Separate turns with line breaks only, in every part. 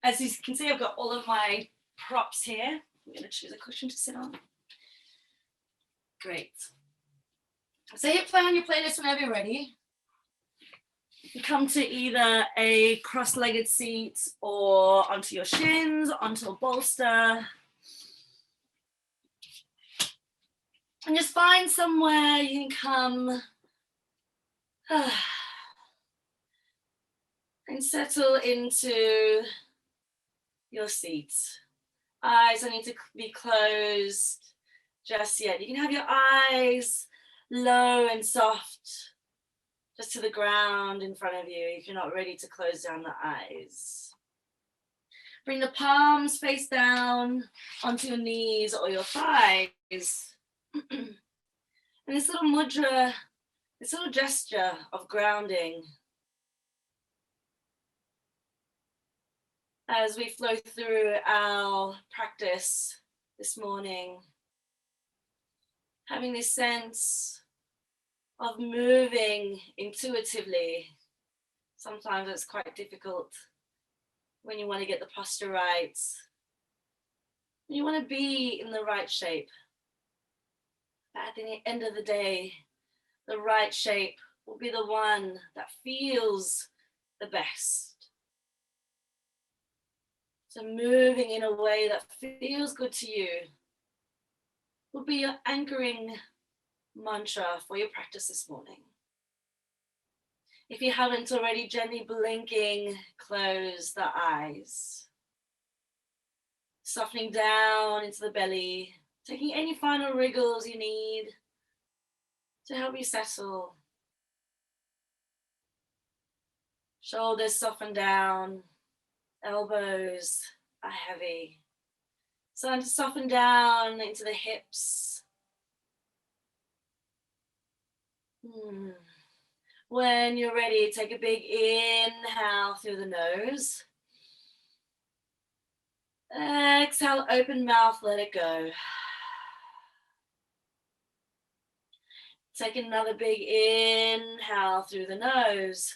As you can see, I've got all of my props here. I'm going to choose a cushion to sit on. Great. So hit play on your playlist whenever you're ready. You come to either a cross-legged seat or onto your shins, onto a bolster. And just find somewhere you can come and settle into your seat. Eyes don't need to be closed just yet. You can have your eyes low and soft, just to the ground in front of you if you're not ready to close down the eyes. Bring the palms face down onto your knees or your thighs. And this little mudra, this little gesture of grounding, as we flow through our practice this morning, having this sense of moving intuitively. Sometimes it's quite difficult when you want to get the posture right. You want to be in the right shape. But at the end of the day, the right shape will be the one that feels the best. So moving in a way that feels good to you will be your anchoring mantra for your practice this morning. If you haven't already, gently blinking, close the eyes. Softening down into the belly, taking any final wriggles you need to help you settle. Shoulders soften down, elbows are heavy. Starting to soften down into the hips. When you're ready, take a big inhale through the nose. Exhale, open mouth, let it go. Take another big inhale through the nose.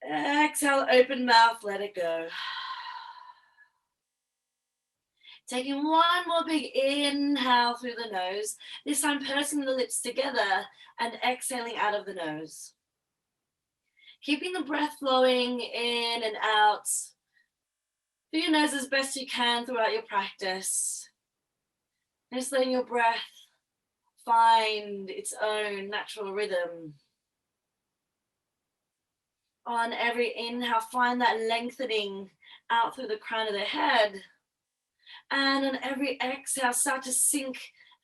Exhale, open mouth, let it go. Taking one more big inhale through the nose, this time pursing the lips together and exhaling out of the nose. Keeping the breath flowing in and out through your nose as best you can throughout your practice. Just letting your breath find its own natural rhythm. On every inhale, find that lengthening out through the crown of the head. And on every exhale, start to sink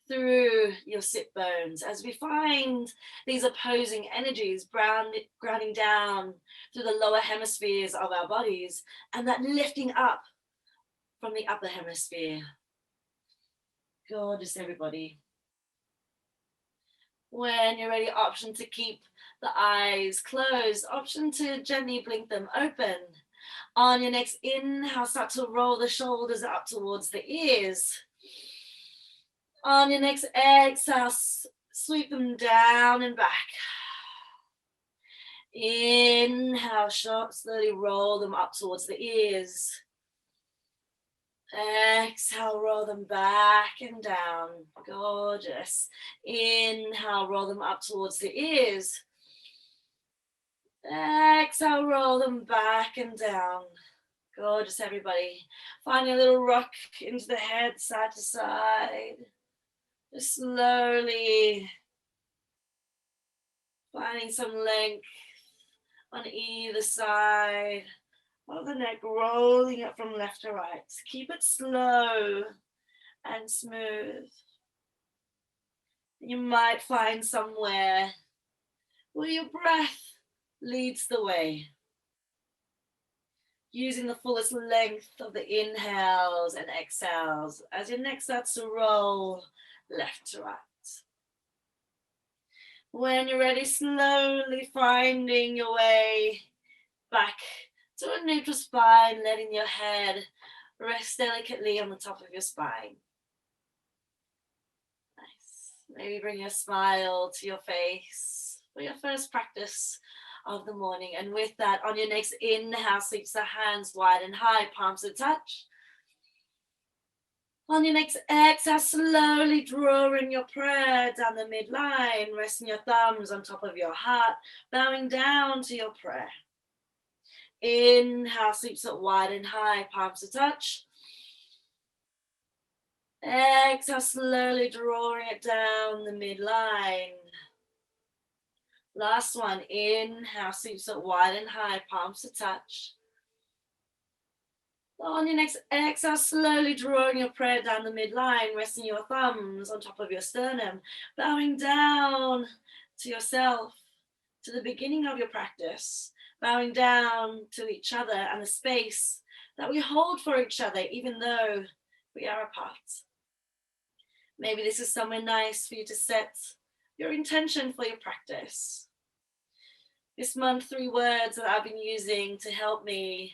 through your sit bones as we find these opposing energies grounding down through the lower hemispheres of our bodies and that lifting up from the upper hemisphere. Gorgeous, everybody. When you're ready, option to keep the eyes closed, option to gently blink them open. On your next inhale, start to roll the shoulders up towards the ears. On your next exhale, sweep them down and back. Inhale, slowly roll them up towards the ears. Exhale, roll them back and down. Gorgeous. Inhale, roll them up towards the ears. Exhale, roll them back and down. Gorgeous, everybody. Finding a little rock into the head, side to side. Just slowly finding some length on either side of the neck, rolling it from left to right. Keep it slow and smooth. You might find somewhere where your breath leads the way, using the fullest length of the inhales and exhales as your neck starts to roll left to right. When you're ready, slowly finding your way back to a neutral spine, letting your head rest delicately on the top of your spine. Nice. Maybe bring a smile to your face for your first practice of the morning. And with that, on your next inhale, sweep the hands wide and high, palms to touch. On your next exhale, slowly drawing your prayer down the midline, resting your thumbs on top of your heart, bowing down to your prayer. Inhale, sweeps it wide and high, palms to touch. Exhale, slowly drawing it down the midline. Last one, inhale, sweeps it wide and high, palms to touch. On your next exhale, slowly drawing your prayer down the midline, resting your thumbs on top of your sternum, bowing down to yourself, to the beginning of your practice, bowing down to each other and the space that we hold for each other, even though we are apart. Maybe this is somewhere nice for you to set your intention for your practice. This month, 3 words that I've been using to help me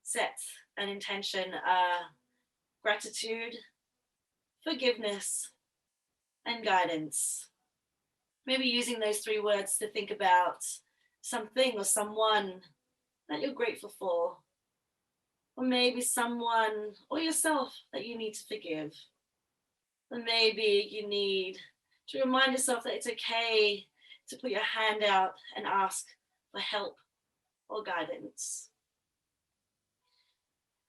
set an intention are gratitude, forgiveness, and guidance. Maybe using those 3 words to think about something or someone that you're grateful for, or maybe someone or yourself that you need to forgive. Or maybe you need to remind yourself that it's okay to put your hand out and ask for help or guidance.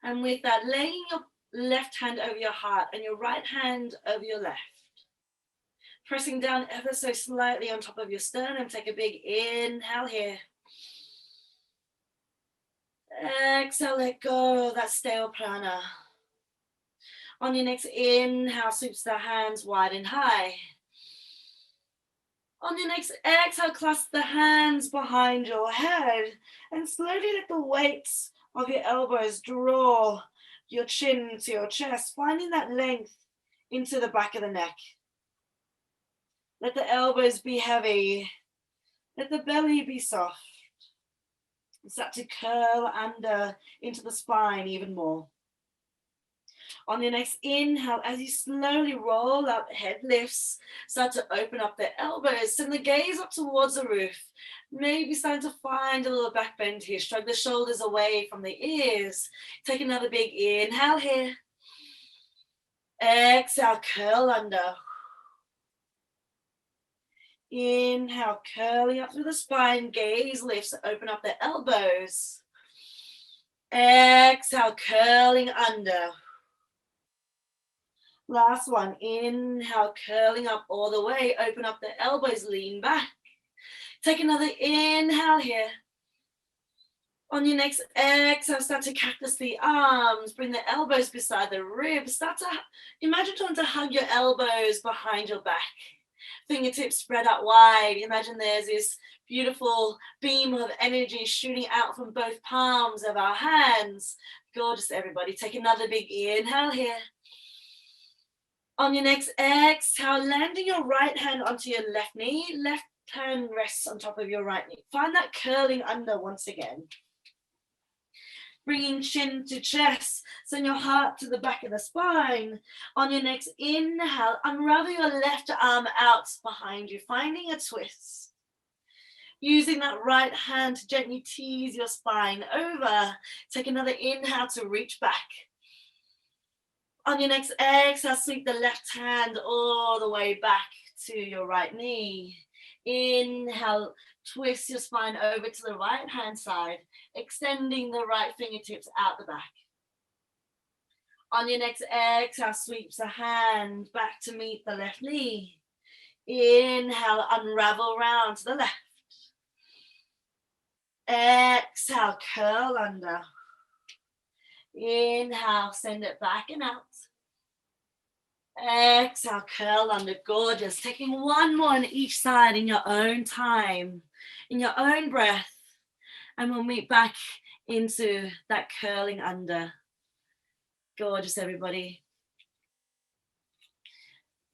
And with that, laying your left hand over your heart and your right hand over your left. Pressing down ever so slightly on top of your sternum. Take a big inhale here. Exhale, let go of that stale prana. On your next inhale, sweeps the hands wide and high. On your next exhale, clasp the hands behind your head and slowly let the weight of your elbows draw your chin to your chest, finding that length into the back of the neck. Let the elbows be heavy. Let the belly be soft. Start to curl under into the spine even more. On your next inhale, as you slowly roll up, head lifts, start to open up the elbows, send the gaze up towards the roof. Maybe starting to find a little back bend here. Shrug the shoulders away from the ears. Take another big inhale here. Exhale, curl under. Inhale, curling up through the spine, gaze lifts, open up the elbows. Exhale, curling under. Last one, inhale, curling up all the way, open up the elbows, lean back. Take another inhale here. On your next exhale, start to cactus the arms, bring the elbows beside the ribs. Start to imagine trying to hug your elbows behind your back. Fingertips spread out wide. Imagine there's this beautiful beam of energy shooting out from both palms of our hands. Gorgeous, everybody. Take another big inhale here. On your next exhale, landing your right hand onto your left knee. Left hand rests on top of your right knee. Find that curling under once again. Bringing chin to chest, send your heart to the back of the spine. On your next inhale, unravel your left arm out behind you, finding a twist. Using that right hand to gently tease your spine over. Take another inhale to reach back. On your next exhale, sweep the left hand all the way back to your right knee. Inhale, twist your spine over to the right hand side, extending the right fingertips out the back. On your next exhale, sweeps the hand back to meet the left knee. Inhale, unravel round to the left. Exhale, curl under. Inhale, send it back and out. Exhale, curl under. Gorgeous. Taking one more on each side in your own time, in your own breath. And we'll meet back into that curling under. Gorgeous, everybody.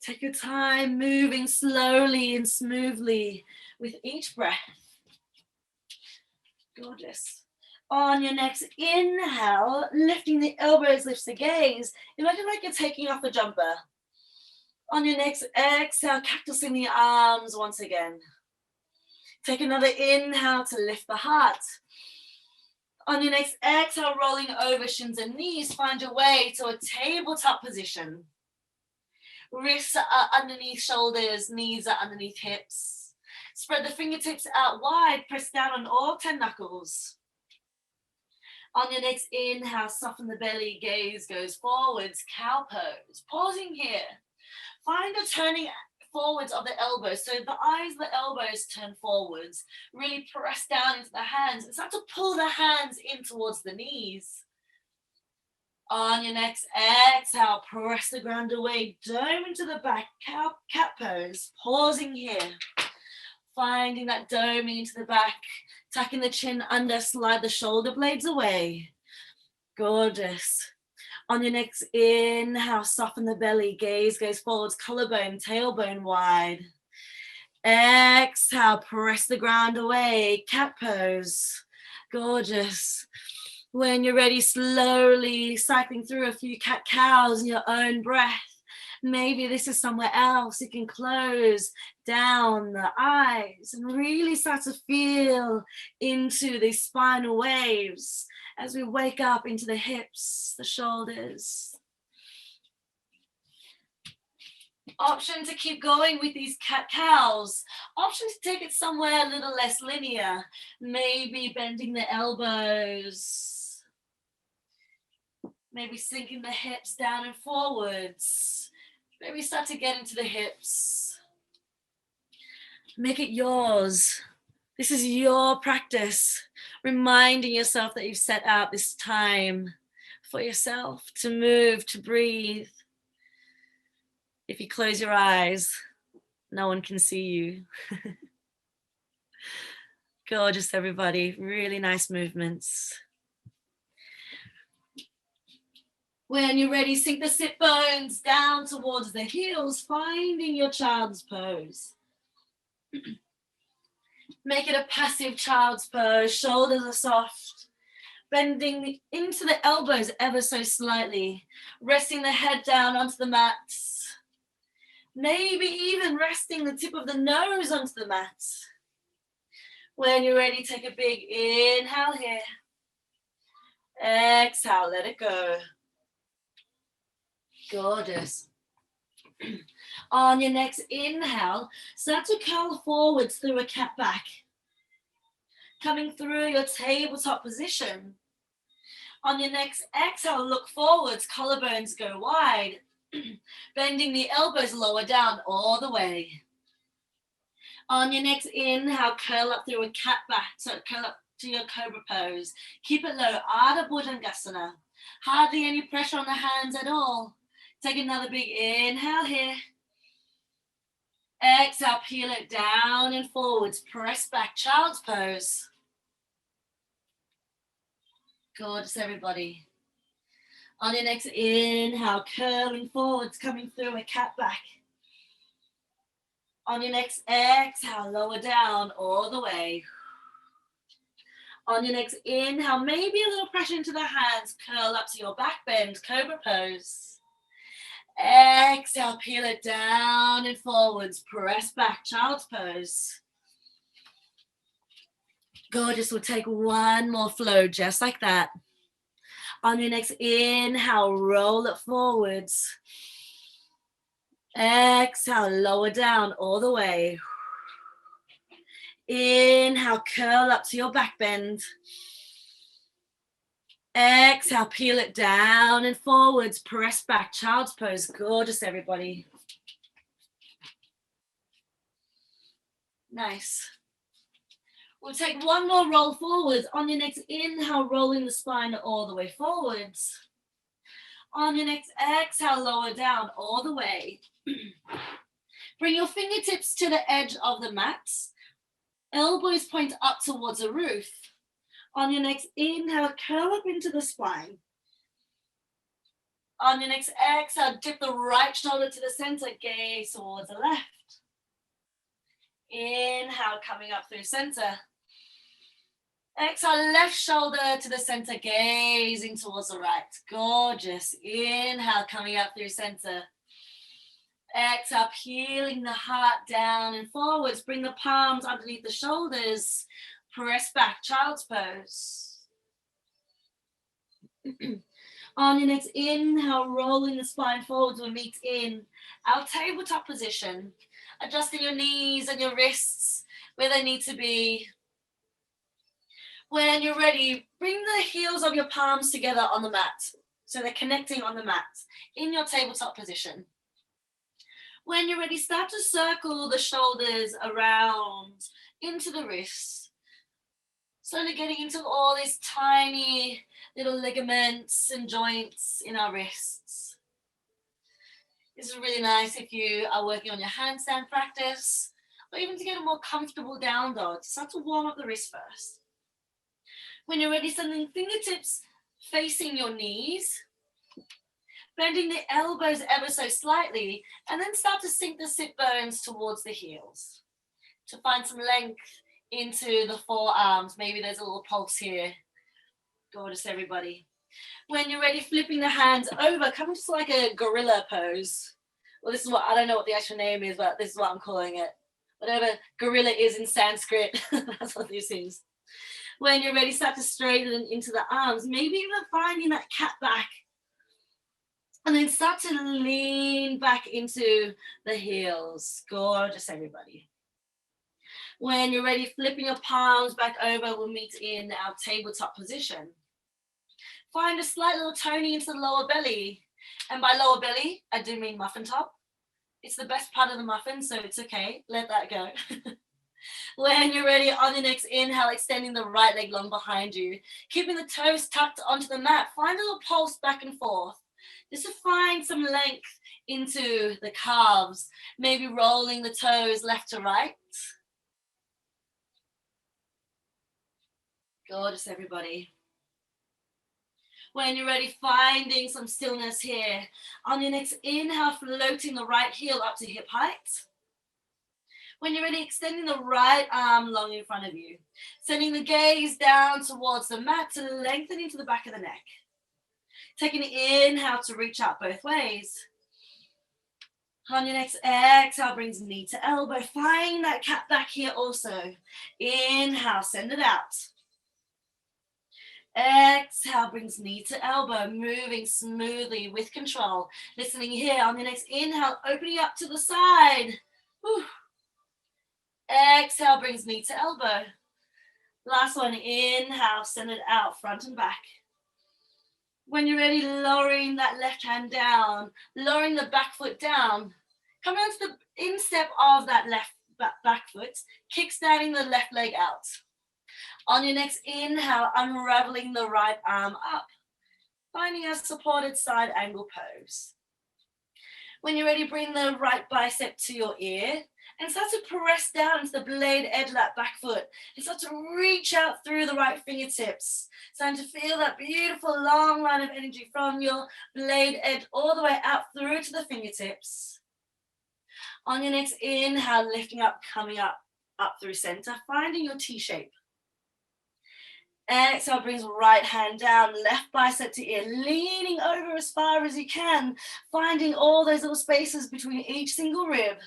Take your time moving slowly and smoothly with each breath. Gorgeous. On your next inhale, lifting the elbows, lifts the gaze. Imagine like you're taking off a jumper. On your next exhale, cactusing the arms once again. Take another inhale to lift the heart. On your next exhale, rolling over shins and knees, find your way to a tabletop position. Wrists are underneath shoulders, knees are underneath hips. Spread the fingertips out wide, press down on all 10 knuckles. On your next inhale, soften the belly, gaze goes forwards, cow pose. Pausing here. Find a turning forwards of the elbows. So the eyes of the elbows turn forwards. Really press down into the hands and start to pull the hands in towards the knees. On your next exhale, press the ground away, dome into the back, cat pose. Pausing here. Finding that doming into the back, tucking the chin under, slide the shoulder blades away. Gorgeous. On your next inhale, soften the belly, gaze goes forwards, collarbone, tailbone wide. Exhale, press the ground away, cat pose. Gorgeous. When you're ready, slowly cycling through a few cat-cows in your own breath. Maybe this is somewhere else. You can close down the eyes and really start to feel into these spinal waves as we wake up into the hips, the shoulders. Option to keep going with these cat-cows. Option to take it somewhere a little less linear. Maybe bending the elbows. Maybe sinking the hips down and forwards. Maybe start to get into the hips. Make it yours. This is your practice. Reminding yourself that you've set out this time for yourself to move, to breathe. If you close your eyes, no one can see you. Gorgeous, everybody. Really nice movements. When you're ready, sink the sit bones down towards the heels, finding your child's pose. Make it a passive child's pose. Shoulders are soft. Bending into the elbows ever so slightly. Resting the head down onto the mats. Maybe even resting the tip of the nose onto the mat. When you're ready, take a big inhale here. Exhale, let it go. Gorgeous. On your next inhale, start to curl forwards through a cat back. Coming through your tabletop position. On your next exhale, look forwards, collarbones go wide. Bending the elbows lower down all the way. On your next inhale, curl up through a cat back, so curl up to your cobra pose. Keep it low, Ardha Bhujangasana. Hardly any pressure on the hands at all. Take another big inhale here. Exhale, peel it down and forwards. Press back, child's pose. Gorgeous, everybody. On your next inhale, curling forwards, coming through a cat back. On your next exhale, lower down all the way. On your next inhale, maybe a little pressure into the hands. Curl up to your back bend, cobra pose. Exhale, peel it down and forwards. Press back, child's pose. Gorgeous. We'll take one more flow just like that. On your next inhale, roll it forwards. Exhale, lower down all the way. Inhale, curl up to your back bend. Exhale, peel it down and forwards. Press back, child's pose. Gorgeous, everybody. Nice. We'll take one more roll forwards. On your next inhale, rolling the spine all the way forwards. On your next exhale, lower down all the way. Bring your fingertips to the edge of the mat. Elbows point up towards the roof. On your next inhale, curl up into the spine. On your next exhale, dip the right shoulder to the center, gaze towards the left. Inhale, coming up through center. Exhale, left shoulder to the center, gazing towards the right. Gorgeous. Inhale, coming up through center. Exhale, peeling the heart down and forwards. Bring the palms underneath the shoulders. Press back, child's pose. On your next inhale, rolling the spine forwards, we'll meet in our tabletop position. Adjusting your knees and your wrists where they need to be. When you're ready, bring the heels of your palms together on the mat. So they're connecting on the mat in your tabletop position. When you're ready, start to circle the shoulders around into the wrists. Slowly getting into all these tiny little ligaments and joints in our wrists. This is really nice if you are working on your handstand practice, or even to get a more comfortable down dog. Start to warm up the wrist first. When you're ready, sending fingertips facing your knees, bending the elbows ever so slightly, and then start to sink the sit bones towards the heels to find some length into the forearms. Maybe there's a little pulse here. Gorgeous, everybody. When you're ready, flipping the hands over, come into like a gorilla pose. Well, this is what, I don't know what the actual name is, but this is what I'm calling it. Whatever gorilla is in Sanskrit, that's what this is. When you're ready, start to straighten into the arms, maybe even finding that cat back. And then start to lean back into the heels. Gorgeous, everybody. When you're ready, flipping your palms back over, we'll meet in our tabletop position. Find a slight little toning into the lower belly. And by lower belly, I do mean muffin top. It's the best part of the muffin, so it's okay. Let that go. When you're ready, on your next inhale, extending the right leg long behind you. Keeping the toes tucked onto the mat. Find a little pulse back and forth. Just to find some length into the calves. Maybe rolling the toes left to right. Gorgeous, everybody. When you're ready, finding some stillness here. On your next inhale, floating the right heel up to hip height. When you're ready, extending the right arm long in front of you. Sending the gaze down towards the mat to lengthen into the back of the neck. Taking an inhale to reach out both ways. On your next exhale, brings knee to elbow. Find that cat back here also. Inhale, send it out. Exhale, brings knee to elbow, moving smoothly with control. Listening here. On your next inhale, opening up to the side. Whew. Exhale, brings knee to elbow. Last one, inhale, send it out, front and back. When you're ready, lowering that left hand down, lowering the back foot down. Come down to the instep of that left back foot, kickstanding the left leg out. On your next inhale, unraveling the right arm up, finding a supported side angle pose. When you're ready, bring the right bicep to your ear and start to press down into the blade edge of that back foot and start to reach out through the right fingertips. Starting to feel that beautiful long line of energy from your blade edge all the way out through to the fingertips. On your next inhale, lifting up, coming up through center, finding your T shape. Exhale, brings right hand down, left bicep to ear, leaning over as far as you can, finding all those little spaces between each single rib.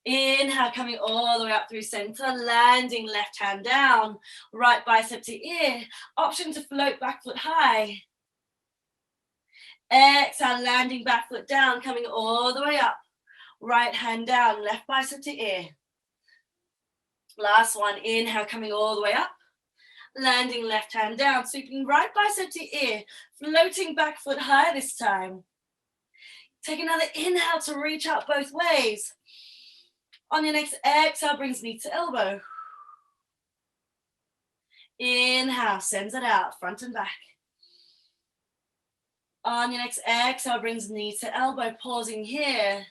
Inhale, coming all the way up through center, landing left hand down, right bicep to ear, option to float back foot high. Exhale, landing back foot down, coming all the way up, right hand down, left bicep to ear. Last one, inhale, coming all the way up. Landing left hand down, sweeping right bicep to ear, floating back foot high this time. Take another inhale to reach out both ways. On your next exhale, brings knee to elbow. Inhale, sends it out, front and back. On your next exhale, brings knee to elbow, pausing here.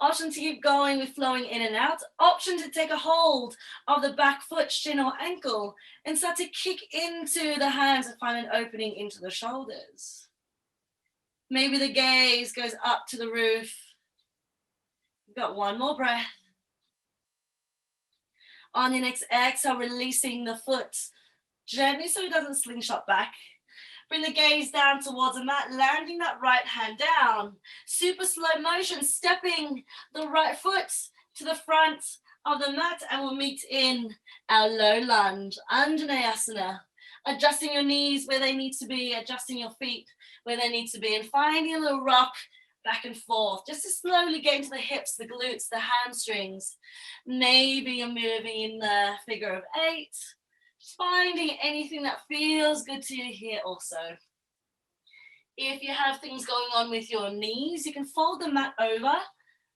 Option to keep going with flowing in and out. Option to take a hold of the back foot, shin or ankle and start to kick into the hands and find an opening into the shoulders. Maybe the gaze goes up to the roof. You've got one more breath. On your next exhale, releasing the foot gently so it doesn't slingshot back. Bring the gaze down towards the mat, landing that right hand down. Super slow motion, stepping the right foot to the front of the mat, and we'll meet in our low lunge, Chandrasana. Adjusting your knees where they need to be, adjusting your feet where they need to be, and finding a little rock back and forth, just to slowly get into the hips, the glutes, the hamstrings. Maybe you're moving in the figure of 8. Just finding anything that feels good to you here also. If you have things going on with your knees, you can fold the mat over,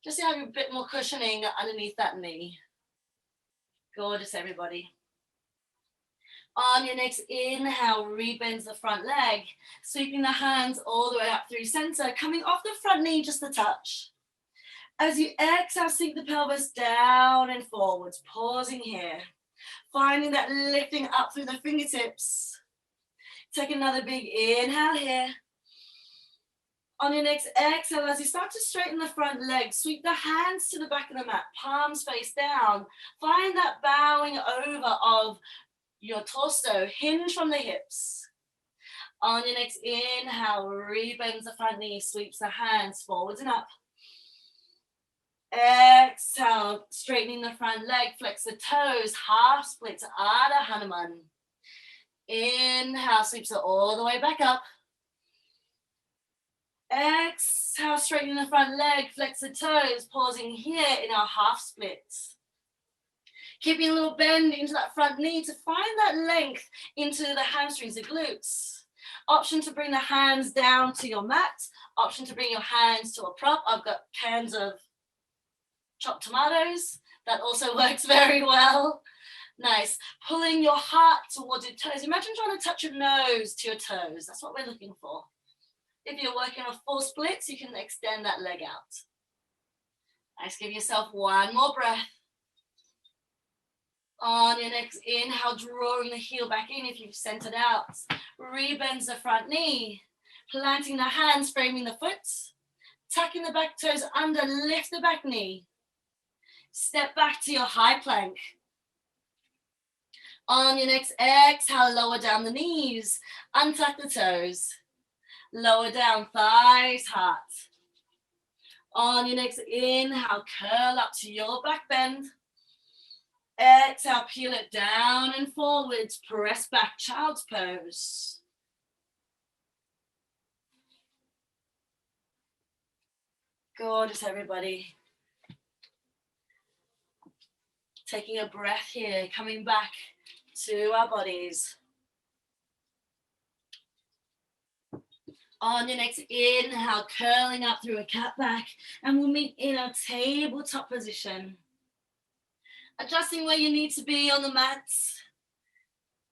just to have a bit more cushioning underneath that knee. Gorgeous, everybody. On your next inhale, rebend the front leg, sweeping the hands all the way up through center, coming off the front knee just a touch. As you exhale, sink the pelvis down and forwards, pausing here. Finding that lifting up through the fingertips. Take another big inhale here. On your next exhale, as you start to straighten the front leg, sweep the hands to the back of the mat, palms face down. Find that bowing over of your torso, hinge from the hips. On your next inhale, rebends the front knee, sweeps the hands forwards and up. Exhale, straightening the front leg, flex the toes, half split to Ardha Hanuman. Inhale, sweeps it all the way back up. Exhale, straightening the front leg, flex the toes, pausing here in our half splits. Keeping a little bend into that front knee to find that length into the hamstrings, the glutes. Option to bring the hands down to your mat. Option to bring your hands to a prop. I've got cans of chopped tomatoes. That also works very well. Nice. Pulling your heart towards your toes. Imagine trying to touch your nose to your toes. That's what we're looking for. If you're working on full splits, you can extend that leg out. Nice. Give yourself one more breath. On your next inhale, drawing the heel back in if you've centered out. Rebends the front knee. Planting the hands, framing the foot. Tucking the back toes under, lift the back knee. Step back to your high plank. On your next exhale, lower down the knees. Untuck the toes. Lower down, thighs, heart. On your next inhale, curl up to your back bend. Exhale, peel it down and forwards. Press back, child's pose. Gorgeous, everybody. Taking a breath here, coming back to our bodies. On your next inhale, curling up through a cat back, and we'll meet in a tabletop position. Adjusting where you need to be on the mat.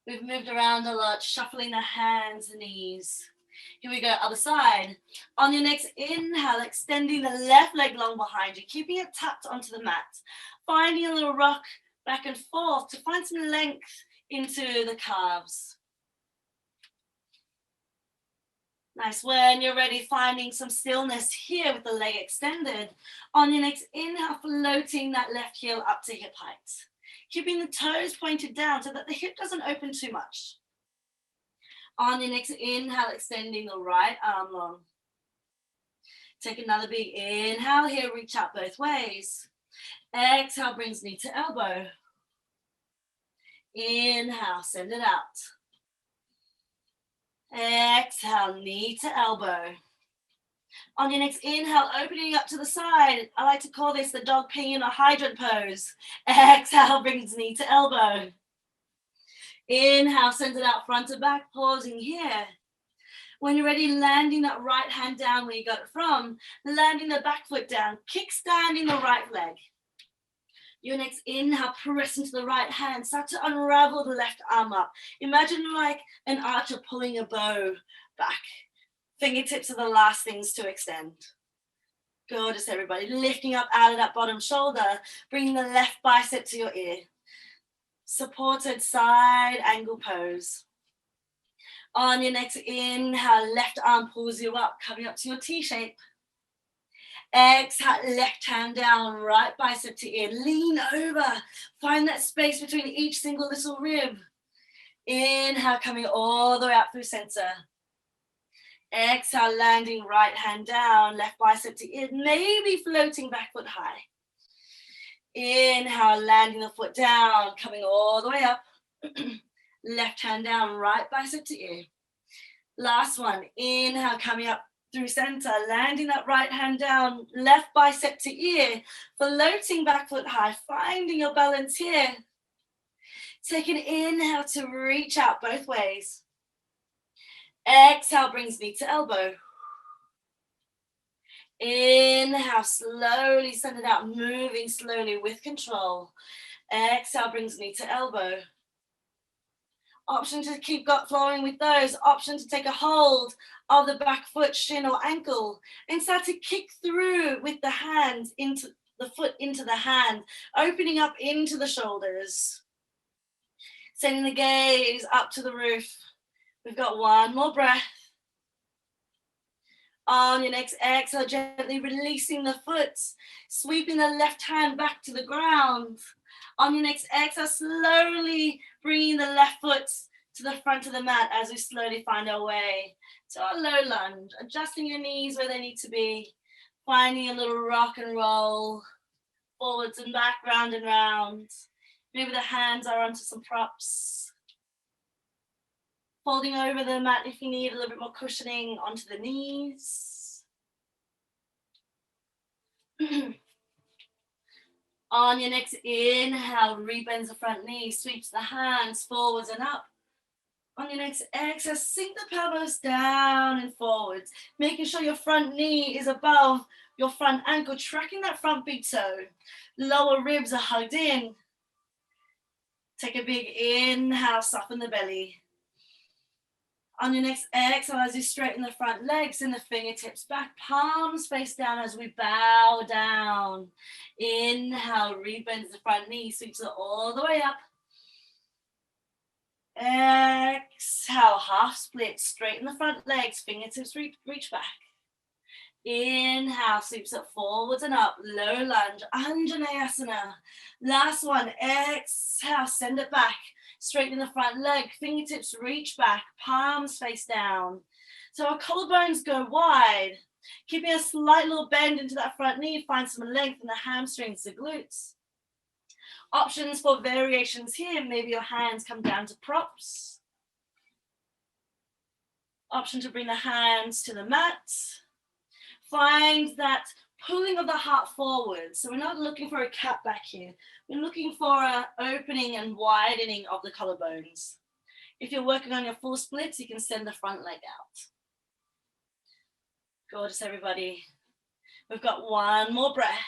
We've moved around a lot, shuffling the hands and knees. Here we go, other side. On your next inhale, extending the left leg long behind you, keeping it tucked onto the mat. Finding a little rock back and forth to find some length into the calves. Nice. When you're ready, finding some stillness here with the leg extended. On your next inhale, floating that left heel up to hip height. Keeping the toes pointed down so that the hip doesn't open too much. On your next inhale, extending the right arm long. Take another big inhale here, reach out both ways. Exhale, brings knee to elbow. Inhale, send it out. Exhale, knee to elbow. On your next inhale, opening up to the side. I like to call this the dog peeing in a hydrant pose. Exhale, brings knee to elbow. Inhale, send it out front to back, pausing here. When you're ready, landing that right hand down where you got it from, landing the back foot down, kickstanding the right leg. Your next inhale, press into the right hand, start to unravel the left arm up. Imagine like an archer pulling a bow back. Fingertips are the last things to extend. Gorgeous, everybody. Lifting up out of that bottom shoulder, bringing the left bicep to your ear. Supported side angle pose. On your next inhale, left arm pulls you up, coming up to your T shape. Exhale, left hand down, right bicep to ear. Lean over. Find that space between each single little rib. Inhale, coming all the way up through center. Exhale, landing right hand down, left bicep to ear, maybe floating back foot high. Inhale, landing the foot down, coming all the way up. Left hand down, right bicep to ear. Last one, inhale, coming up through center, landing that right hand down, left bicep to ear, floating back foot high, finding your balance here. Take an inhale to reach out both ways. Exhale brings knee to elbow. Inhale, slowly send it out, moving slowly with control. Exhale brings knee to elbow. Option to keep gut flowing with those. Option to take a hold of the back foot, shin or ankle, and start to kick through with the hands into the foot, into the hand, opening up into the shoulders. Sending the gaze up to the roof. We've got one more breath. On your next exhale, gently releasing the foot, sweeping the left hand back to the ground. On your next exhale, slowly bringing the left foot to the front of the mat as we slowly find our way to our low lunge, adjusting your knees where they need to be, finding a little rock and roll, forwards and back, round and round. Maybe the hands are onto some props. Folding over the mat if you need a little bit more cushioning onto the knees. On your next inhale, rebends the front knee, sweeps the hands forwards and up. On your next exhale, sink the pelvis down and forwards, making sure your front knee is above your front ankle, tracking that front big toe. Lower ribs are hugged in. Take a big inhale, soften the belly. On your next exhale, as you straighten the front legs and the fingertips back, palms face down as we bow down. Inhale, rebends the front knee, sweeps it all the way up. Exhale, half split, straighten the front legs, fingertips reach back. Inhale, sweeps it forwards and up, low lunge, Chandrasana. Last one, exhale, send it back. Straighten the front leg, fingertips reach back, palms face down. So our collarbones go wide, keeping a slight little bend into that front knee, find some length in the hamstrings, the glutes. Options for variations here, maybe your hands come down to props. Option to bring the hands to the mat. Find that pulling of the heart forward. So we're not looking for a cat back here. We're looking for an opening and widening of the collarbones. If you're working on your full splits, you can send the front leg out. Gorgeous, everybody. We've got one more breath.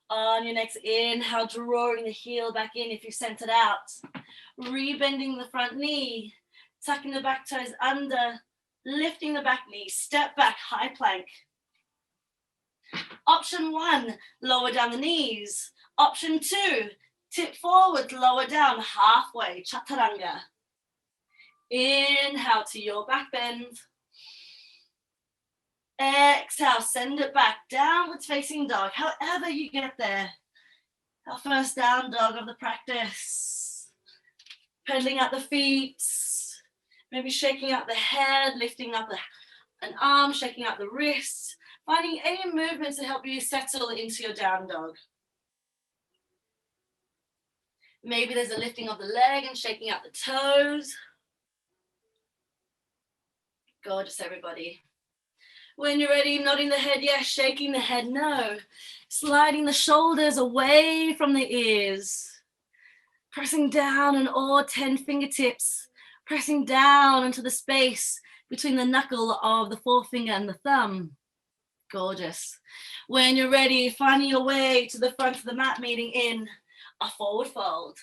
On your next inhale, drawing the heel back in if you sent it out. Rebending the front knee, tucking the back toes under, lifting the back knee, step back, high plank. Option one, lower down the knees. Option two, tip forward, lower down, halfway, Chaturanga. Inhale to your back bend. Exhale, send it back, downwards facing dog, however you get there. Our first down dog of the practice. Pedaling out the feet, maybe shaking out the head, lifting up an arm, shaking out the wrist, finding any movements to help you settle into your down dog. Maybe there's a lifting of the leg and shaking out the toes. Gorgeous, everybody. When you're ready, nodding the head yes, shaking the head no. Sliding the shoulders away from the ears. Pressing down on all 10 fingertips. Pressing down into the space between the knuckle of the forefinger and the thumb. Gorgeous. When you're ready, finding your way to the front of the mat, meeting in a forward fold.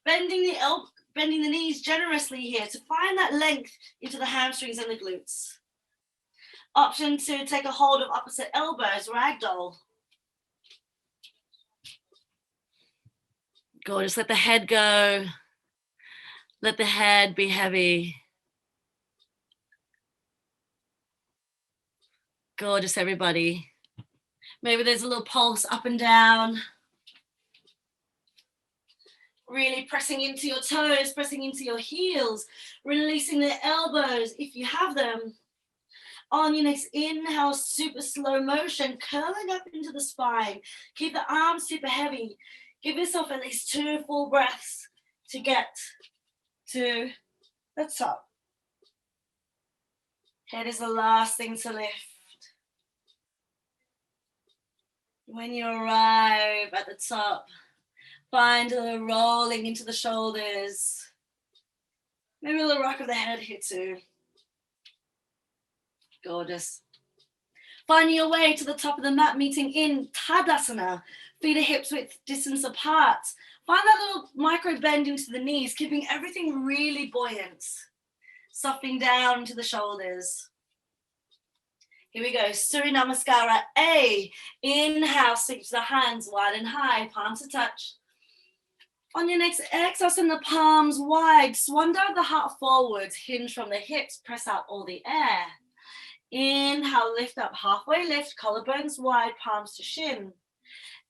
Bending the knees generously here to find that length into the hamstrings and the glutes. Option to take a hold of opposite elbows, ragdoll. Gorgeous, let the head go. Let the head be heavy. Gorgeous, everybody. Maybe there's a little pulse up and down. Really pressing into your toes, pressing into your heels, releasing the elbows if you have them. On your next inhale, super slow motion, curling up into the spine. Keep the arms super heavy. Give yourself at least 2 full breaths to get to the top. Head is the last thing to lift. When you arrive at the top, find the rolling into the shoulders. Maybe a little rock of the head here too. Gorgeous. Finding your way to the top of the mat, meeting in Tadasana. Feet are hips width distance apart. Find that little micro bend into the knees, keeping everything really buoyant. Softening down to the shoulders. Here we go. Surya Namaskara A. Inhale, sweep the hands wide and high, palms to touch. On your next exhale, send the palms wide. Swan dive the heart forwards. Hinge from the hips. Press out all the air. Inhale, lift up, halfway lift. Collarbones wide, palms to shin.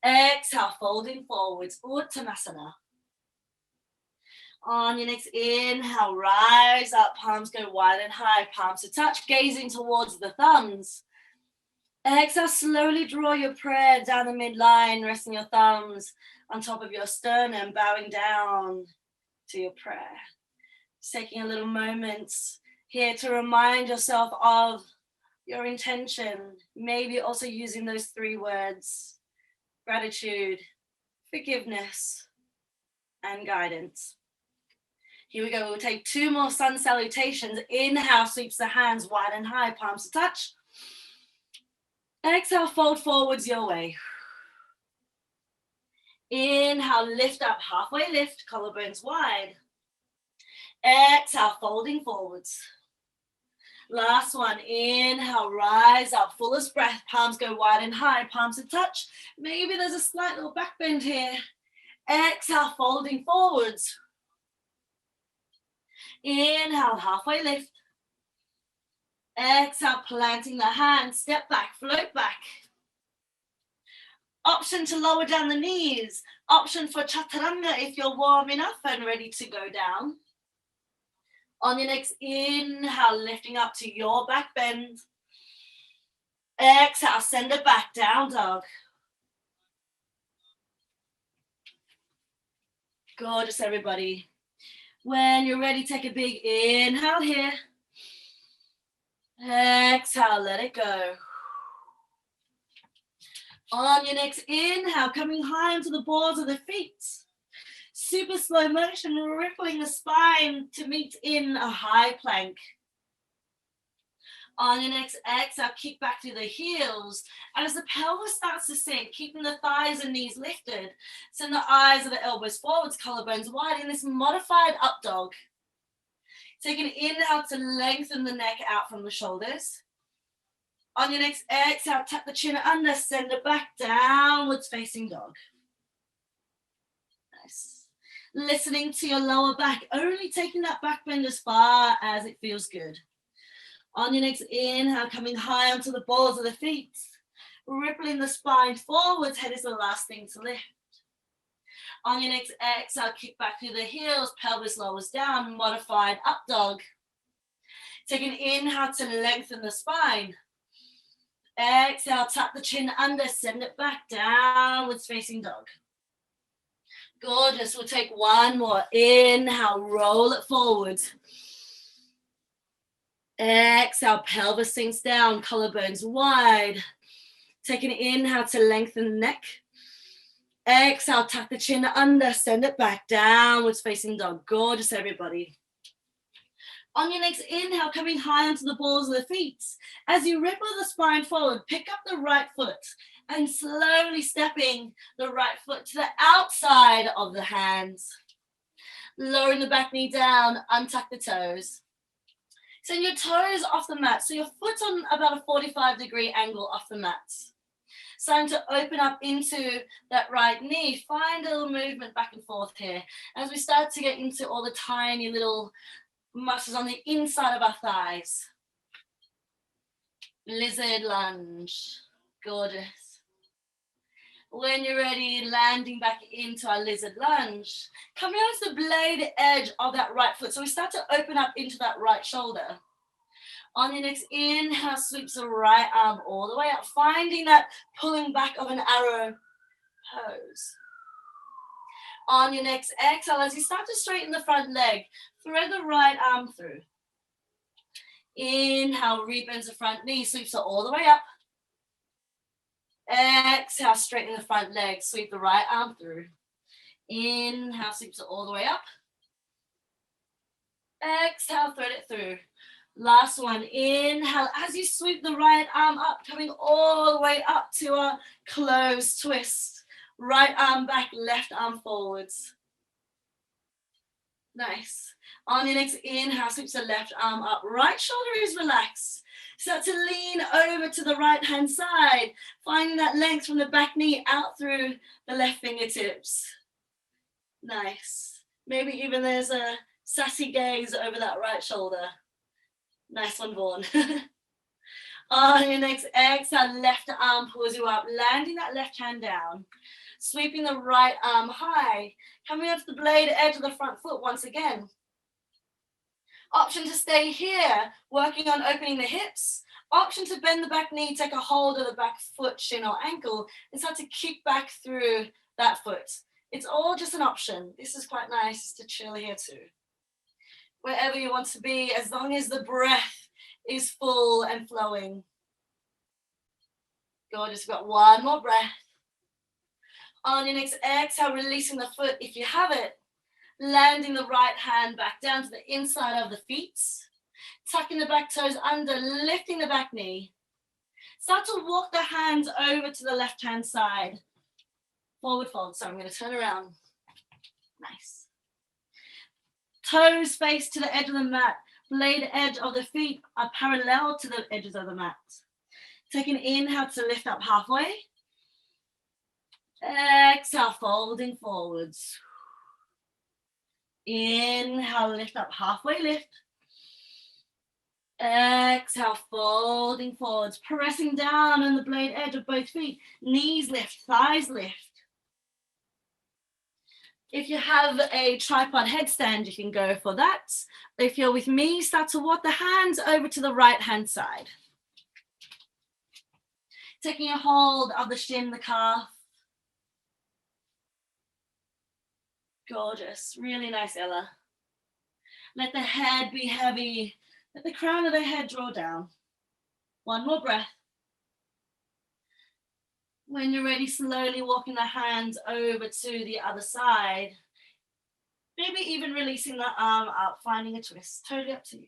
Exhale, folding forwards. Uttanasana. On your next inhale, rise up. Palms go wide and high. Palms to touch. Gazing towards the thumbs. Exhale, slowly draw your prayer down the midline. Resting your thumbs on top of your sternum, bowing down to your prayer. Just taking a little moment here to remind yourself of your intention. Maybe also using those 3 words: gratitude, forgiveness, and guidance. Here we go. We'll take 2 more sun salutations. Inhale, sweeps the hands wide and high, palms to touch. Exhale, fold forwards your way. Inhale, lift up, halfway lift, collarbones wide. Exhale, folding forwards. Last one, inhale, rise up, fullest breath, palms go wide and high, palms to touch. Maybe there's a slight little back bend here. Exhale, folding forwards. Inhale, halfway lift. Exhale, planting the hands, step back, float back. Option to lower down the knees. Option for Chaturanga if you're warm enough and ready to go down. On your next inhale, lifting up to your back bend. Exhale, send it back, down dog. Gorgeous, everybody. When you're ready, take a big inhale here. Exhale, let it go. On your next inhale, coming high onto the balls of the feet. Super slow motion, rippling the spine to meet in a high plank. On your next exhale, kick back to the heels. And as the pelvis starts to sink, keeping the thighs and knees lifted, send the eyes of the elbows forwards, collarbones wide in this modified up dog. Take an inhale to lengthen the neck out from the shoulders. On your next exhale, tap the chin under, send it back, downwards facing dog. Nice. Listening to your lower back, only taking that back bend as far as it feels good. On your next inhale, coming high onto the balls of the feet, rippling the spine forwards, head is the last thing to lift. On your next exhale, kick back through the heels, pelvis lowers down, modified up dog. Take an inhale to lengthen the spine. Exhale, tap the chin under, send it back, downwards facing dog. Gorgeous. We'll take one more. Inhale, roll it forward. Exhale, pelvis sinks down, collarbones wide. Take an inhale to lengthen the neck. Exhale, tuck the chin under, send it back, downwards facing dog. Gorgeous, everybody. On your next inhale, coming high onto the balls of the feet. As you ripple the spine forward, pick up the right foot and slowly stepping the right foot to the outside of the hands. Lowering the back knee down, untuck the toes. Send your toes off the mat, so your foot's on about a 45-degree angle off the mat. It's time to open up into that right knee. Find a little movement back and forth here. As we start to get into all the tiny little muscles on the inside of our thighs. Lizard lunge. Gorgeous. When you're ready, landing back into our lizard lunge. Coming onto the blade edge of that right foot. So we start to open up into that right shoulder. On your next inhale, sweeps the right arm all the way up, finding that pulling back of an arrow pose. On your next exhale, as you start to straighten the front leg, thread the right arm through. Inhale, rebends the front knee, sweeps it all the way up. Exhale, straighten the front leg, sweep the right arm through. Inhale, sweeps it all the way up. Exhale, thread it through. Last one, inhale, as you sweep the right arm up, coming all the way up to a closed twist. Right arm back, left arm forwards. Nice. On your next inhale, sweeps the left arm up. Right shoulder is relaxed. Start to lean over to the right hand side, finding that length from the back knee out through the left fingertips. Nice. Maybe even there's a sassy gaze over that right shoulder. Nice one, Vaughan. On your next exhale, left arm pulls you up, landing that left hand down. Sweeping the right arm high, coming up to the blade edge of the front foot once again. Option to stay here, working on opening the hips. Option to bend the back knee, take a hold of the back foot, shin or ankle, and start to kick back through that foot. It's all just an option. This is quite nice to chill here too. Wherever you want to be, as long as the breath is full and flowing. Gorgeous, we've got one more breath. On your next exhale, releasing the foot if you have it. Landing the right hand back down to the inside of the feet. Tucking the back toes under, lifting the back knee. Start to walk the hands over to the left hand side. Forward fold. So I'm going to turn around. Nice. Toes face to the edge of the mat. Blade edge of the feet are parallel to the edges of the mat. Take an inhale to lift up halfway. Exhale, folding forwards. Inhale, lift up halfway lift. Exhale, folding forwards, pressing down on the blade edge of both feet. Knees lift, thighs lift. If you have a tripod headstand, you can go for that. If you're with me, start to walk the hands over to the right hand side. Taking a hold of the shin, the calf. Gorgeous, really nice, Ella. Let the head be heavy. Let the crown of the head draw down. One more breath. When you're ready, slowly walking the hands over to the other side. Maybe even releasing the arm up, finding a twist. Totally up to you.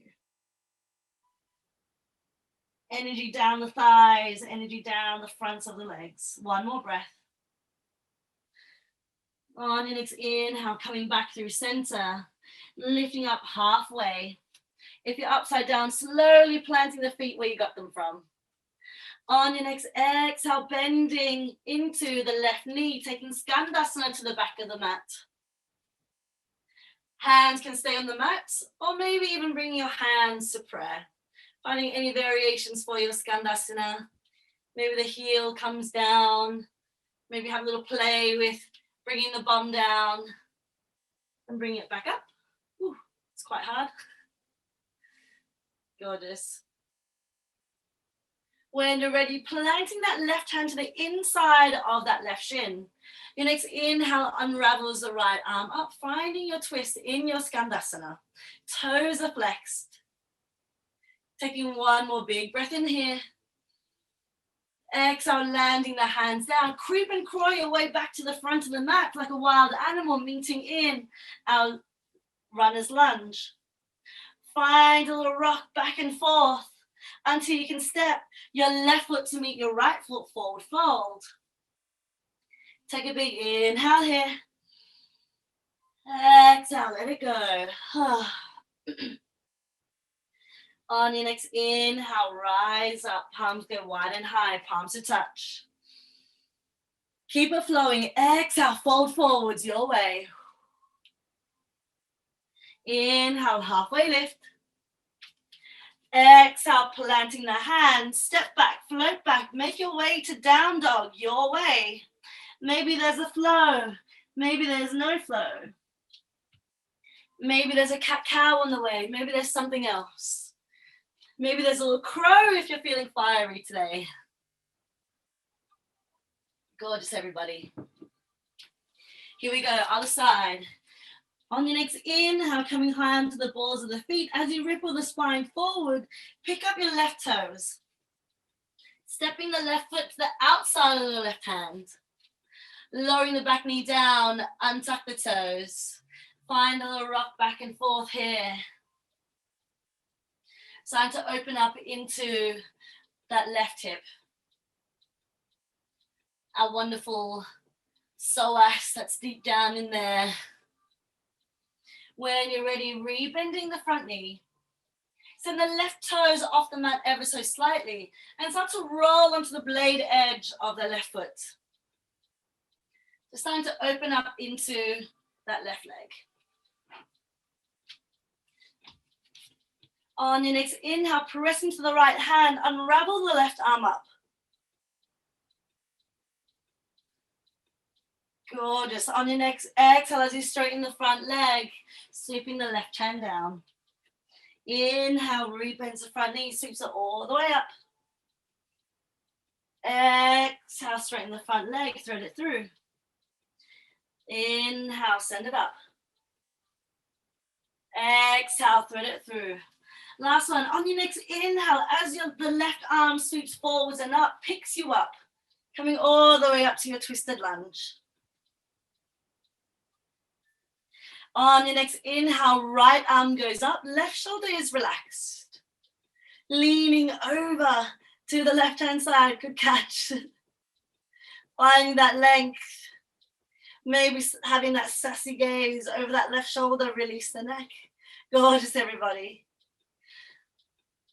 Energy down the thighs, energy down the fronts of the legs. One more breath. On your next inhale, coming back through center, lifting up halfway. If you're upside down, slowly planting the feet where you got them from. On your next exhale, bending into the left knee, taking Chandrasana to the back of the mat. Hands can stay on the mat, or maybe even bring your hands to prayer. Finding any variations for your Chandrasana. Maybe the heel comes down. Maybe have a little play with bringing the bum down and bring it back up. Ooh, it's quite hard. Gorgeous. When you're ready, planting that left hand to the inside of that left shin. Your next inhale unravels the right arm up, finding your twist in your Chandrasana. Toes are flexed. Taking one more big breath in here. Exhale, landing the hands down. Creep and crawl your way back to the front of the mat like a wild animal, meeting in our runner's lunge. Find a little rock back and forth until you can step your left foot to meet your right foot, forward fold. Take a big inhale here. Exhale, let it go. On your next inhale, rise up, palms go wide and high, palms to touch. Keep it flowing. Exhale, fold forwards your way. Inhale, halfway lift. Exhale, planting the hands, step back, float back, make your way to down dog your way. Maybe there's a flow. Maybe there's no flow. Maybe there's a cat-cow on the way. Maybe there's something else. Maybe there's a little crow if you're feeling fiery today. Gorgeous, everybody. Here we go, other side. On your next inhale, coming high onto the balls of the feet. As you ripple the spine forward, pick up your left toes. Stepping the left foot to the outside of the left hand. Lowering the back knee down, untuck the toes. Find a little rock back and forth here. Starting to open up into that left hip. A wonderful psoas that's deep down in there. When you're ready, rebending the front knee. Send the left toes off the mat ever so slightly and start to roll onto the blade edge of the left foot. Just starting to open up into that left leg. On your next inhale, press into the right hand, unravel the left arm up. Gorgeous. On your next exhale, as you straighten the front leg, sweeping the left hand down. Inhale, rebends the front knee, sweeps it all the way up. Exhale, straighten the front leg, thread it through. Inhale, send it up. Exhale, thread it through. Last one. On your next inhale, as the left arm sweeps forwards and up, picks you up, coming all the way up to your twisted lunge. On your next inhale, right arm goes up, left shoulder is relaxed. Leaning over to the left-hand side, good catch. Finding that length. Maybe having that sassy gaze over that left shoulder, release the neck. Gorgeous, everybody.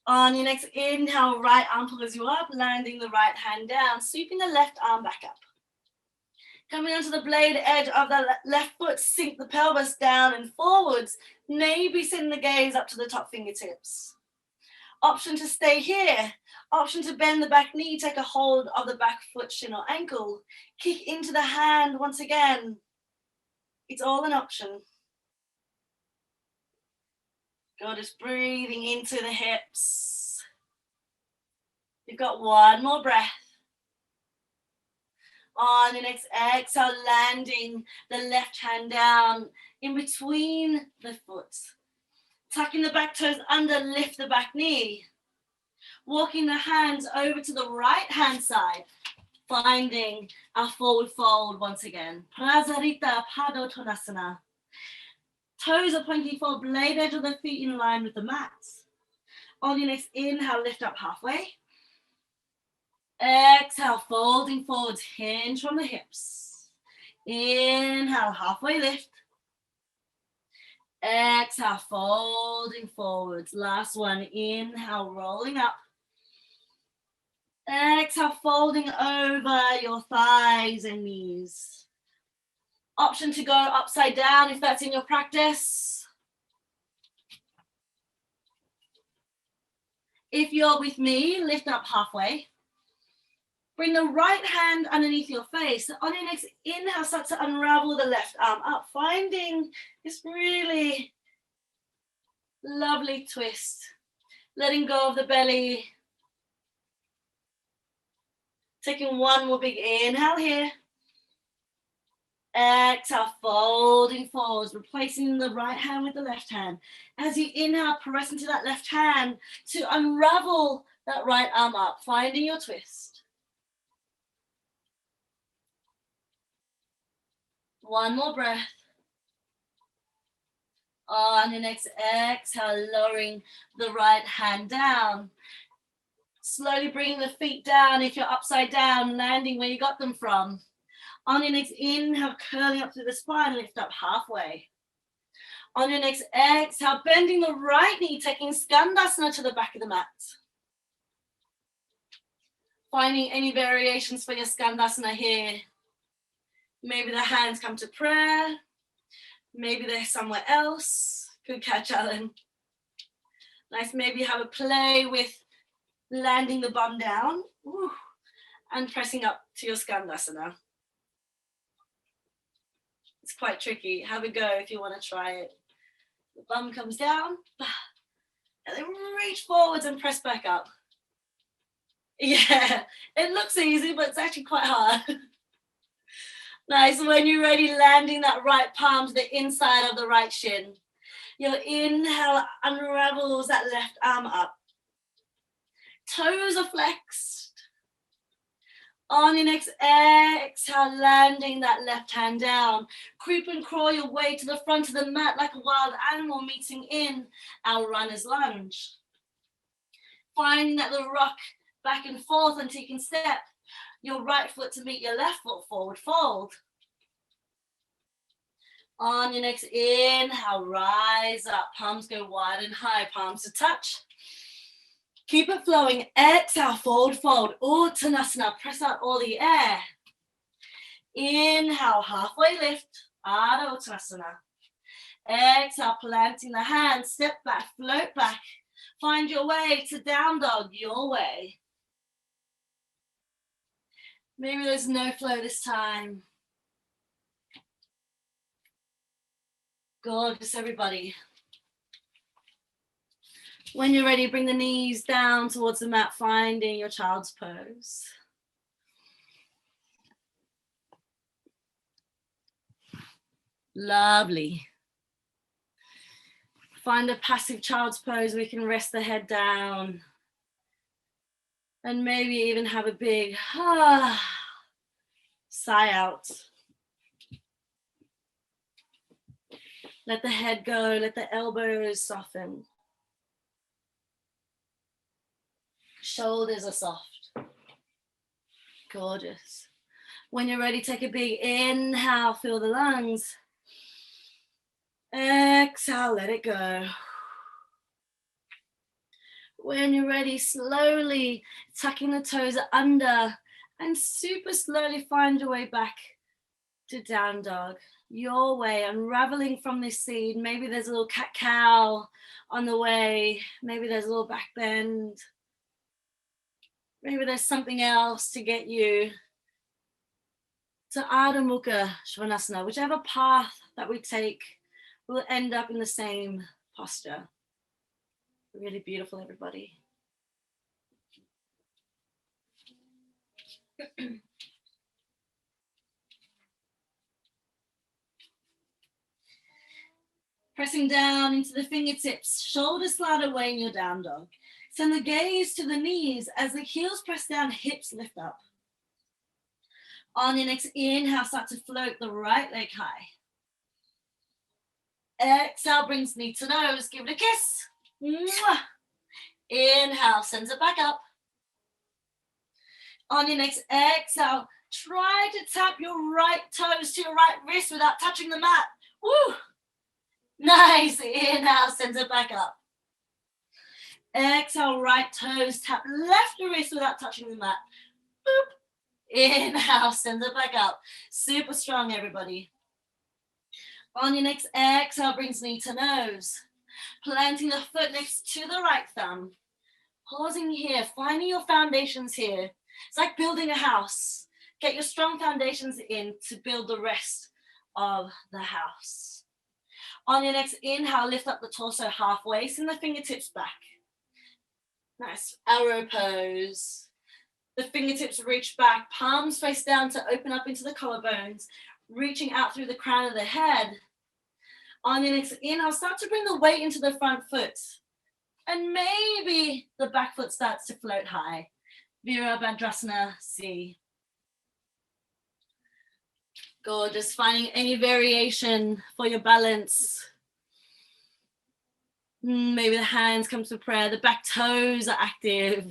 On your next inhale, right arm pulls you up, landing the right hand down, sweeping the left arm back up. Coming onto the blade edge of the left foot, sink the pelvis down and forwards. Maybe send the gaze up to the top fingertips. Option to stay here. Option to bend the back knee, take a hold of the back foot, shin or ankle. Kick into the hand once again. It's all an option. Go just breathing into the hips. You've got one more breath. On your next exhale, landing the left hand down in between the foot. Tucking the back toes under, lift the back knee. Walking the hands over to the right hand side. Finding our forward fold once again. Prasarita Padottanasana. Toes are pointing forward, blade edge of the feet in line with the mat. On your next inhale, lift up halfway. Exhale, folding forwards, hinge from the hips. Inhale, halfway lift. Exhale, folding forwards. Last one, inhale, rolling up. Exhale, folding over your thighs and knees. Option to go upside down if that's in your practice. If you're with me, lift up halfway. Bring the right hand underneath your face. On your next inhale, start to unravel the left arm up, finding this really lovely twist. Letting go of the belly. Taking one more big inhale here. Exhale, folding forwards, replacing the right hand with the left hand. As you inhale, press into that left hand to unravel that right arm up, finding your twist. One more breath. On your next exhale, lowering the right hand down. Slowly bringing the feet down if you're upside down, landing where you got them from. On your next inhale, curling up through the spine, lift up halfway. On your next exhale, bending the right knee, taking Chandrasana to the back of the mat. Finding any variations for your Chandrasana here. Maybe the hands come to prayer. Maybe they're somewhere else. Good catch, Alan. Nice, maybe have a play with landing the bum down. Woo, and pressing up to your Chandrasana. It's quite tricky. Have a go if you want to try it. The bum comes down, and then reach forwards and press back up. Yeah, it looks easy, but it's actually quite hard. Nice. When you're ready, landing that right palm to the inside of the right shin. Your inhale unravels that left arm up. Toes are flexed. On your next exhale, landing that left hand down. Creep and crawl your way to the front of the mat like a wild animal meeting in our runner's lunge. Finding that the rock back and forth until you can step your right foot to meet your left foot, forward fold. On your next inhale, rise up, palms go wide and high, palms to touch. Keep it flowing. Exhale, forward fold. Tadasana, press out all the air. Inhale, halfway lift, Tadasana. Exhale, planting the hands, step back, float back. Find your way to down dog, your way. Maybe there's no flow this time. Gorgeous, everybody. When you're ready, bring the knees down towards the mat, finding your child's pose. Lovely. Find a passive child's pose where you can rest the head down. And maybe even have a big sigh out. Let the head go, let the elbows soften. Shoulders are soft. Gorgeous. When you're ready, take a big inhale, fill the lungs. Exhale, let it go. When you're ready, slowly tucking the toes under and super slowly find your way back to down dog. Your way, unraveling from this seed. Maybe there's a little cat-cow on the way. Maybe there's a little back bend. Maybe there's something else to get you to Ardha Mukha Svanasana. Whichever path that we take, we'll end up in the same posture. Really beautiful, everybody. Pressing down into the fingertips, shoulders slide away in your down dog. Send the gaze to the knees as the heels press down, hips lift up. On your next inhale, start to float the right leg high. Exhale, brings knee to nose, give it a kiss. Mwah. Inhale, sends it back up. On your next exhale, try to tap your right toes to your right wrist without touching the mat. Woo! Nice. Inhale, sends it back up. Exhale, right toes, tap left wrist without touching the mat. Boop. Inhale, sends it back up. Super strong, everybody. On your next exhale, brings knee to nose. Planting the foot next to the right thumb. Pausing here, finding your foundations here. It's like building a house. Get your strong foundations in to build the rest of the house. On your next inhale, lift up the torso halfway, send the fingertips back. Nice, arrow pose. The fingertips reach back, palms face down to open up into the collarbones, reaching out through the crown of the head. On your next inhale, start to bring the weight into the front foot. And maybe the back foot starts to float high. Virabhadrasana C. Gorgeous. Finding any variation for your balance. Maybe the hands come to prayer. The back toes are active.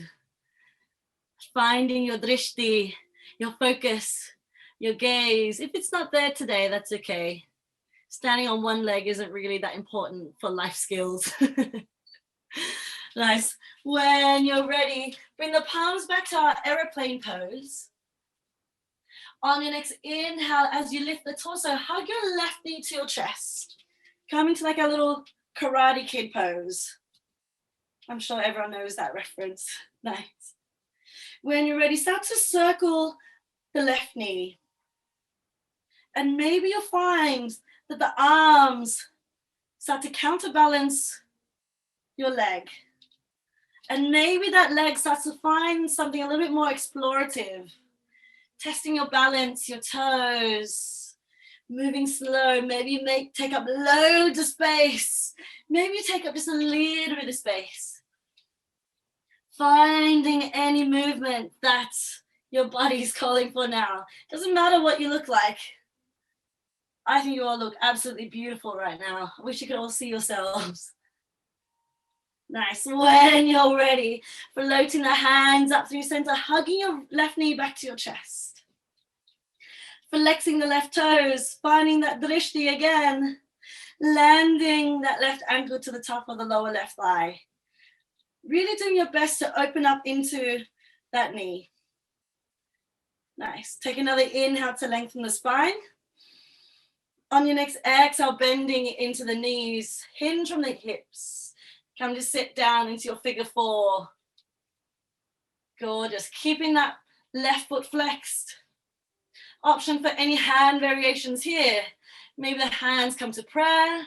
Finding your drishti, your focus, your gaze. If it's not there today, that's okay. Standing on one leg isn't really that important for life skills. Nice. When you're ready, bring the palms back to our aeroplane pose. On your next inhale, as you lift the torso, hug your left knee to your chest. Come into like a little Karate Kid pose. I'm sure everyone knows that reference. Nice. When you're ready, start to circle the left knee. And maybe you'll find that the arms start to counterbalance your leg. And maybe that leg starts to find something a little bit more explorative. Testing your balance, your toes, moving slow. Maybe you take up loads of space. Maybe you take up just a little bit of space. Finding any movement that your body's calling for now. Doesn't matter what you look like. I think you all look absolutely beautiful right now. I wish you could all see yourselves. Nice. When you're ready, floating the hands up through center, hugging your left knee back to your chest. Flexing the left toes, finding that drishti again. Landing that left ankle to the top of the lower left thigh. Really doing your best to open up into that knee. Nice. Take another inhale to lengthen the spine. On your next exhale, bending into the knees, hinge from the hips. Come to sit down into your figure four. Gorgeous. Keeping that left foot flexed. Option for any hand variations here. Maybe the hands come to prayer.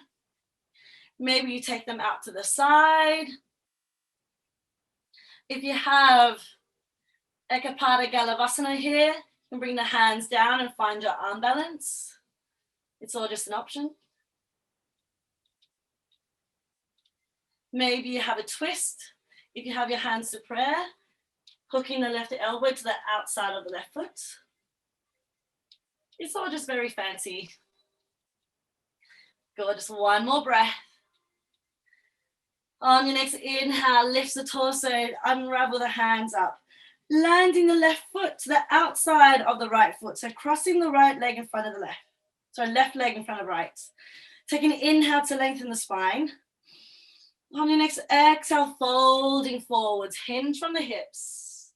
Maybe you take them out to the side. If you have Ekapada Galavasana here, you can bring the hands down and find your arm balance. It's all just an option. Maybe you have a twist. If you have your hands to prayer, hooking the left elbow to the outside of the left foot. It's all just very fancy. Gorgeous. One more breath. On your next inhale, lift the torso, unravel the hands up. Landing the left foot to the outside of the right foot. So crossing the right leg in front of the left. Sorry, left leg in front of right. Take an inhale to lengthen the spine. On your next exhale, folding forwards, hinge from the hips.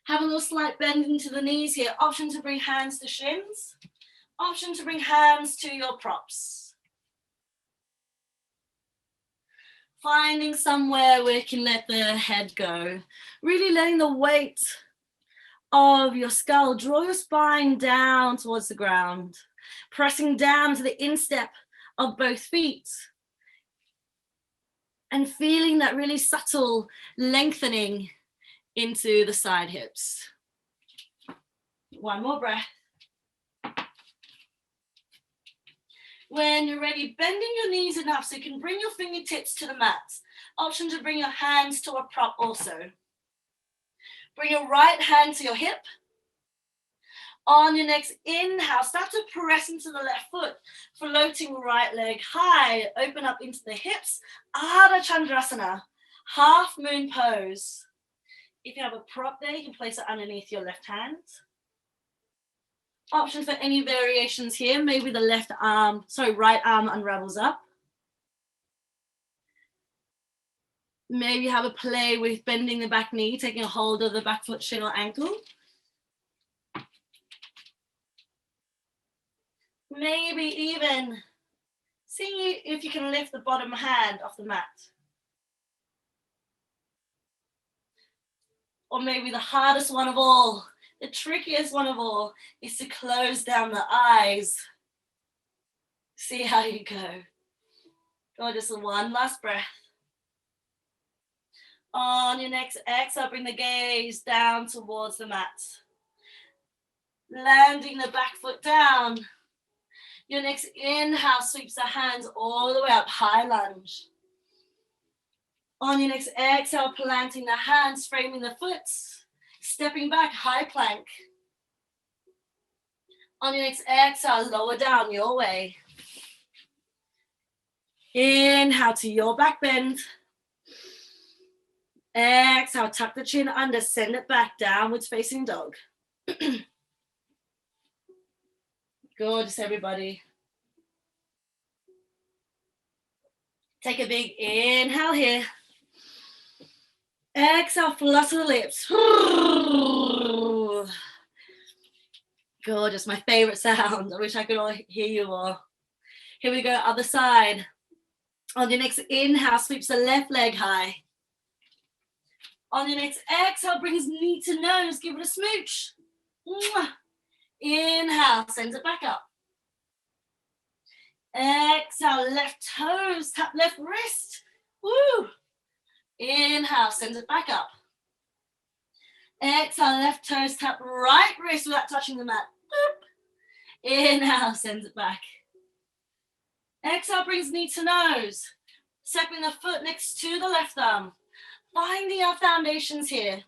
Have a little slight bend into the knees here. Option to bring hands to shins. Option to bring hands to your props. Finding somewhere where you can let the head go. Really letting the weight of your skull draw your spine down towards the ground. Pressing down to the instep of both feet. And feeling that really subtle lengthening into the side hips. One more breath. When you're ready, bending your knees enough so you can bring your fingertips to the mat. Option to bring your hands to a prop also. Bring your right hand to your hip. On your next inhale, start to press into the left foot. Floating right leg high, open up into the hips. Ardha Chandrasana, half moon pose. If you have a prop there, you can place it underneath your left hand. Option for any variations here, maybe the right arm unravels up. Maybe you have a play with bending the back knee, taking a hold of the back foot, shin or ankle. Maybe even see if you can lift the bottom hand off the mat. Or maybe the hardest one of all, the trickiest one of all, is to close down the eyes. See how you go. Go just one last breath. On your next exhale, bring the gaze down towards the mat. Landing the back foot down. Your next inhale sweeps the hands all the way up, high lunge. On your next exhale, planting the hands, framing the foot, stepping back, high plank. On your next exhale, lower down your way. Inhale to your back bend. Exhale, tuck the chin under, send it back, downwards facing dog. Gorgeous, everybody. Take a big inhale here. Exhale, flutter the lips. Gorgeous, my favorite sound. I wish I could all hear you all. Here we go, other side. On your next inhale, sweeps the left leg high. On your next exhale, brings knee to nose, give it a smooch. Inhale, send it back up. Exhale, left toes, tap left wrist. Woo! Inhale, send it back up. Exhale, left toes, tap right wrist without touching the mat. Boop. Inhale, send it back. Exhale, brings knee to nose. Stepping the foot next to the left thumb. Finding our foundations here.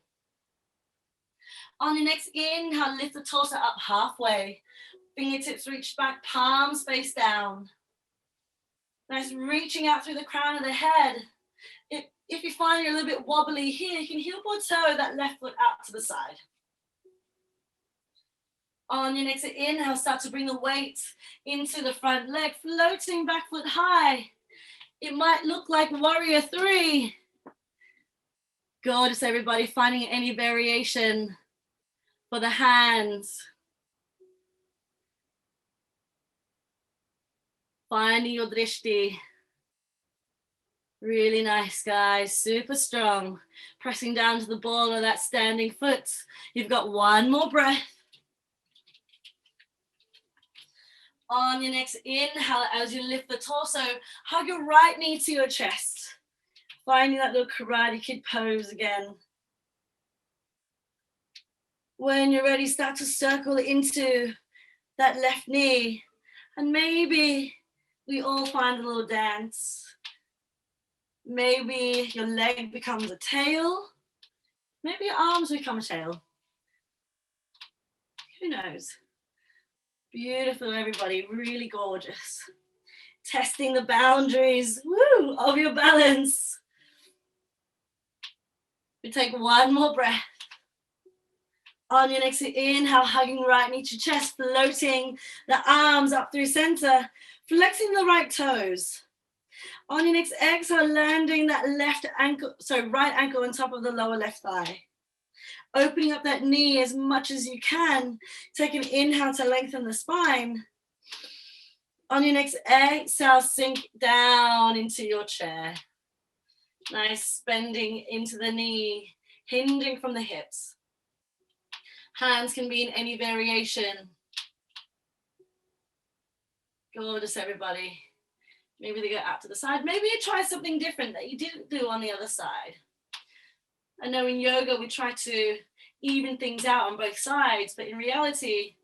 On your next inhale, lift the torso up halfway. Fingertips reach back, palms face down. Nice, reaching out through the crown of the head. If you find you're a little bit wobbly here, you can heel or toe that left foot out to the side. On your next inhale, start to bring the weight into the front leg, floating back foot high. It might look like warrior three. Gorgeous, everybody, finding any variation for the hands. Finding your drishti. Really nice, guys. Super strong. Pressing down to the ball of that standing foot. You've got one more breath. On your next inhale, as you lift the torso, hug your right knee to your chest. Finding that little Karate Kid pose again. When you're ready, start to circle into that left knee. And maybe we all find a little dance. Maybe your leg becomes a tail. Maybe your arms become a tail. Who knows? Beautiful, everybody. Really gorgeous. Testing the boundaries, woo, of your balance. We take one more breath. On your next inhale, hugging right knee to chest, floating the arms up through center, flexing the right toes. On your next exhale, landing that right ankle on top of the lower left thigh. Opening up that knee as much as you can. Take an inhale to lengthen the spine. On your next exhale, sink down into your chair. Nice, bending into the knee, hinging from the hips. Hands can be in any variation. Gorgeous, everybody. Maybe they go out to the side. Maybe you try something different that you didn't do on the other side. I know in yoga we try to even things out on both sides, but in reality,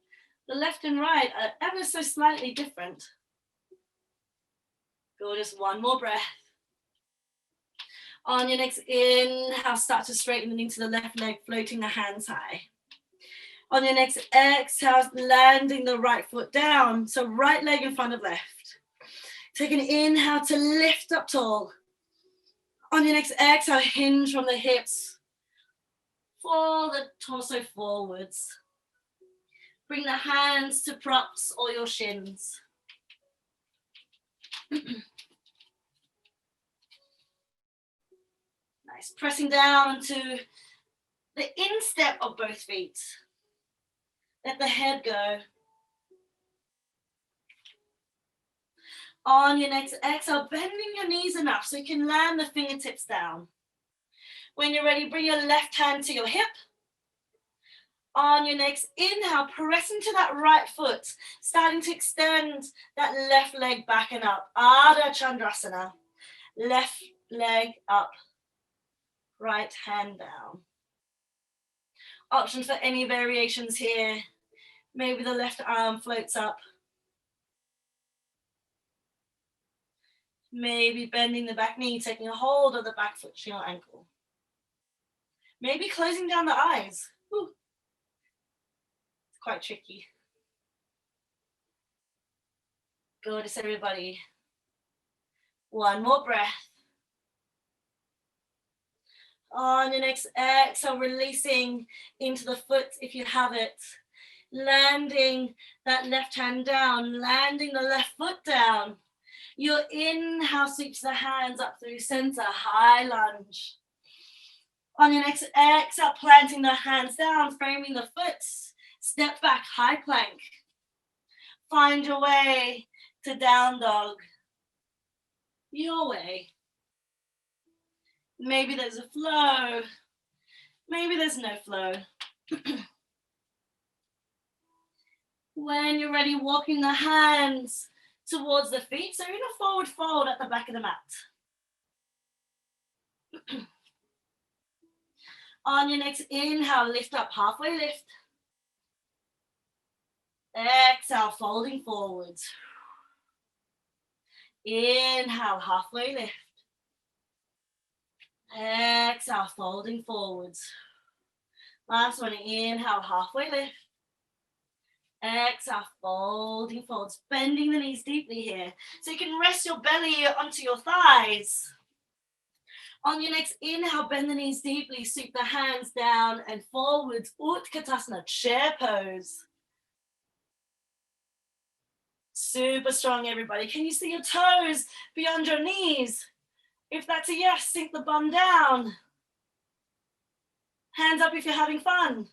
the left and right are ever so slightly different. Gorgeous, one more breath. On your next inhale, start to straighten the knee to the left leg, floating the hands high. On your next exhale, landing the right foot down. So right leg in front of left. Take an inhale to lift up tall. On your next exhale, hinge from the hips. Pull the torso forwards. Bring the hands to props or your shins. Nice. Pressing down to the instep of both feet. Let the head go. On your next exhale, bending your knees enough so you can land the fingertips down. When you're ready, bring your left hand to your hip. On your next inhale, press into that right foot, starting to extend that left leg back and up. Ardha Chandrasana. Left leg up, right hand down. Options for any variations here. Maybe the left arm floats up. Maybe bending the back knee, taking a hold of the back foot to your ankle. Maybe closing down the eyes. Whew. It's quite tricky. Gorgeous, everybody. One more breath. On your next exhale, releasing into the foot if you have it. Landing that left hand down, landing the left foot down. Your inhale sweeps the hands up through center, high lunge. On your next exhale, planting the hands down, framing the foot. Step back, high plank. Find your way to down dog. Your way. Maybe there's a flow. Maybe there's no flow. When you're ready, walking the hands towards the feet. So in a forward fold at the back of the mat. On your next inhale, lift up, halfway lift. Exhale, folding forwards. Inhale, halfway lift. Exhale, folding forwards. Last one, inhale, halfway lift. Exhale, folding forwards, bending the knees deeply here. So you can rest your belly onto your thighs. On your next inhale, bend the knees deeply, sweep the hands down and forwards. Utkatasana, chair pose. Super strong, everybody. Can you see your toes beyond your knees? If that's a yes, sink the bum down. Hands up if you're having fun.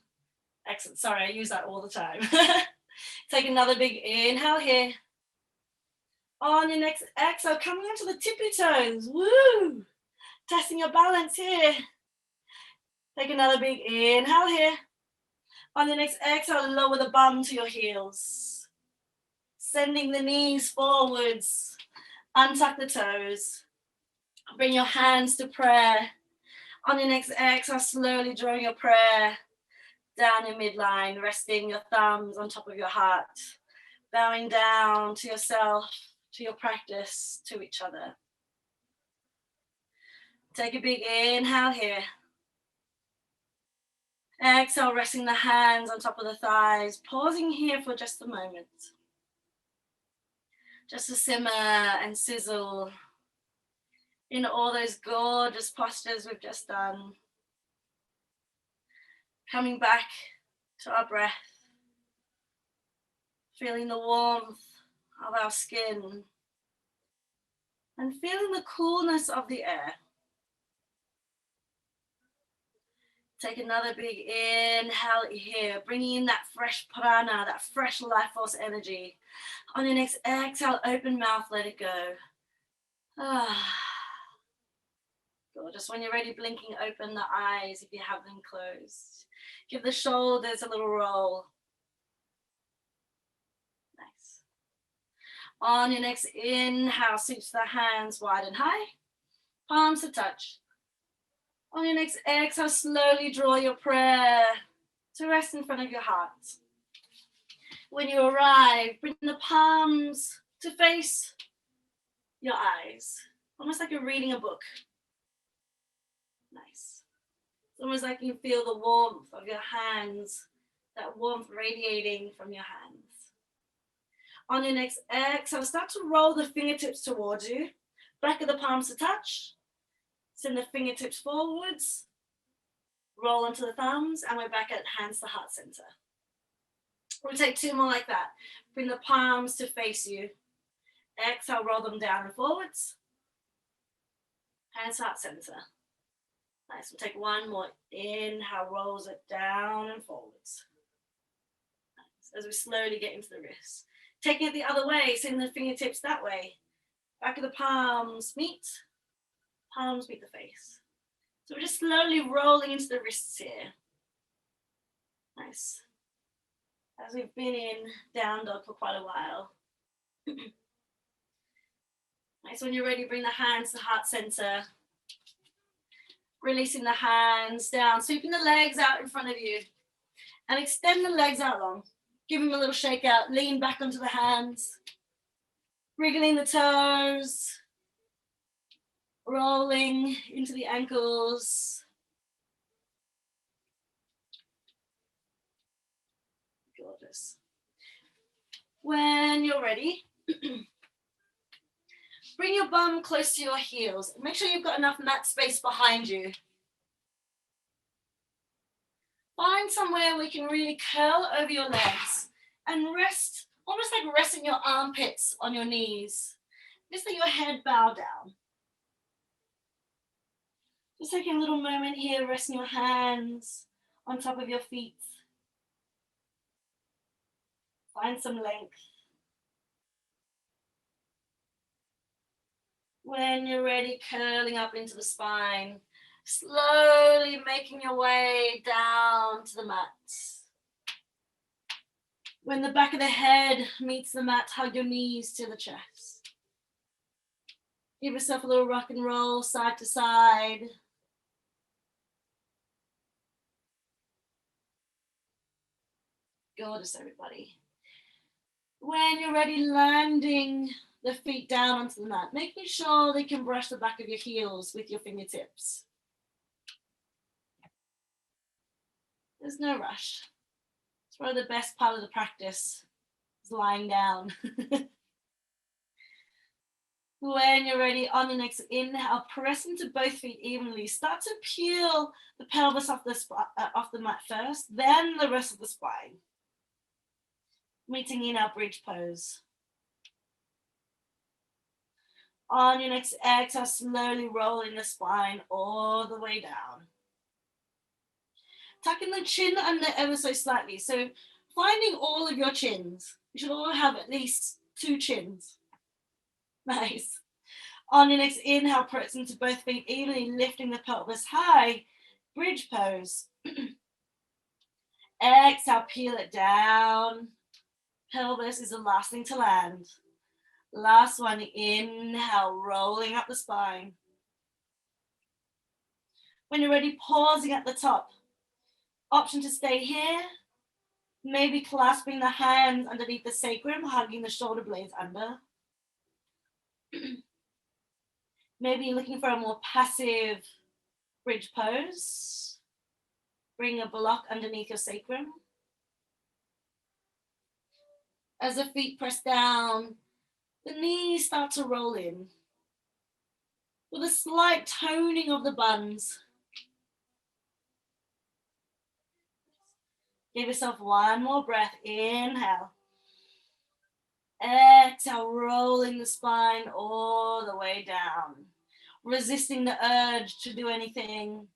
Excellent. Sorry, I use that all the time. Take another big inhale here. On your next exhale, coming onto the tippy toes. Woo! Testing your balance here. Take another big inhale here. On the next exhale, lower the bum to your heels. Sending the knees forwards. Untuck the toes. Bring your hands to prayer. On your next exhale, slowly draw your prayer down your midline, resting your thumbs on top of your heart, bowing down to yourself, to your practice, to each other. Take a big inhale here. Exhale, resting the hands on top of the thighs, pausing here for just a moment. Just to simmer and sizzle in all those gorgeous postures we've just done. Coming back to our breath, feeling the warmth of our skin and feeling the coolness of the air. Take another big inhale here, bringing in that fresh prana, that fresh life force energy. On your next exhale, open mouth, let it go. Gorgeous. When you're ready, blinking, open the eyes if you have them closed. Give the shoulders a little roll. Nice. On your next inhale, switch the hands wide and high. Palms to touch. On your next exhale, slowly draw your prayer to rest in front of your heart. When you arrive, bring the palms to face your eyes. Almost like you're reading a book. Nice. It's almost like you feel the warmth of your hands, that warmth radiating from your hands. On your next exhale, start to roll the fingertips towards you. Back of the palms to touch. Send the fingertips forwards. Roll onto the thumbs, and we're back at hands to heart center. We'll take two more like that. Bring the palms to face you. Exhale, roll them down and forwards. Hands to heart center. Nice. We'll take one more. Inhale, rolls it down and forwards. Nice. As we slowly get into the wrists. Taking it the other way, send the fingertips that way. Back of the palms meet the face. So we're just slowly rolling into the wrists here. Nice. As we've been in down dog for quite a while. Nice. When you're ready, bring the hands to heart center. Releasing the hands down, sweeping the legs out in front of you. And extend the legs out long. Give them a little shake out. Lean back onto the hands. Wriggling the toes. Rolling into the ankles. Gorgeous. When you're ready, bring your bum close to your heels. Make sure you've got enough mat space behind you. Find somewhere where you can really curl over your legs and rest, almost like resting your armpits on your knees. Just let your head bow down. Just taking a little moment here, resting your hands on top of your feet. Find some length. When you're ready, curling up into the spine, slowly making your way down to the mat. When the back of the head meets the mat, hug your knees to the chest. Give yourself a little rock and roll, side to side. Gorgeous, everybody. When you're ready, landing the feet down onto the mat, making sure they can brush the back of your heels with your fingertips. There's no rush. It's probably the best part of the practice, is lying down. When you're ready, on your next inhale, press into both feet evenly. Start to peel the pelvis off the mat first, then the rest of the spine. Meeting in our bridge pose. On your next exhale, slowly rolling the spine all the way down. Tucking the chin under ever so slightly. So finding all of your chins. You should all have at least 2 chins. Nice. On your next inhale, press into both feet evenly, lifting the pelvis high. Bridge pose. Exhale, peel it down. Pelvis is the last thing to land. Last one, inhale, rolling up the spine. When you're ready, pausing at the top. Option to stay here. Maybe clasping the hands underneath the sacrum, hugging the shoulder blades under. Maybe looking for a more passive bridge pose. Bring a block underneath your sacrum. As the feet press down, the knees start to roll in. With a slight toning of the buns. Give yourself one more breath. Inhale. Exhale, rolling the spine all the way down. Resisting the urge to do anything.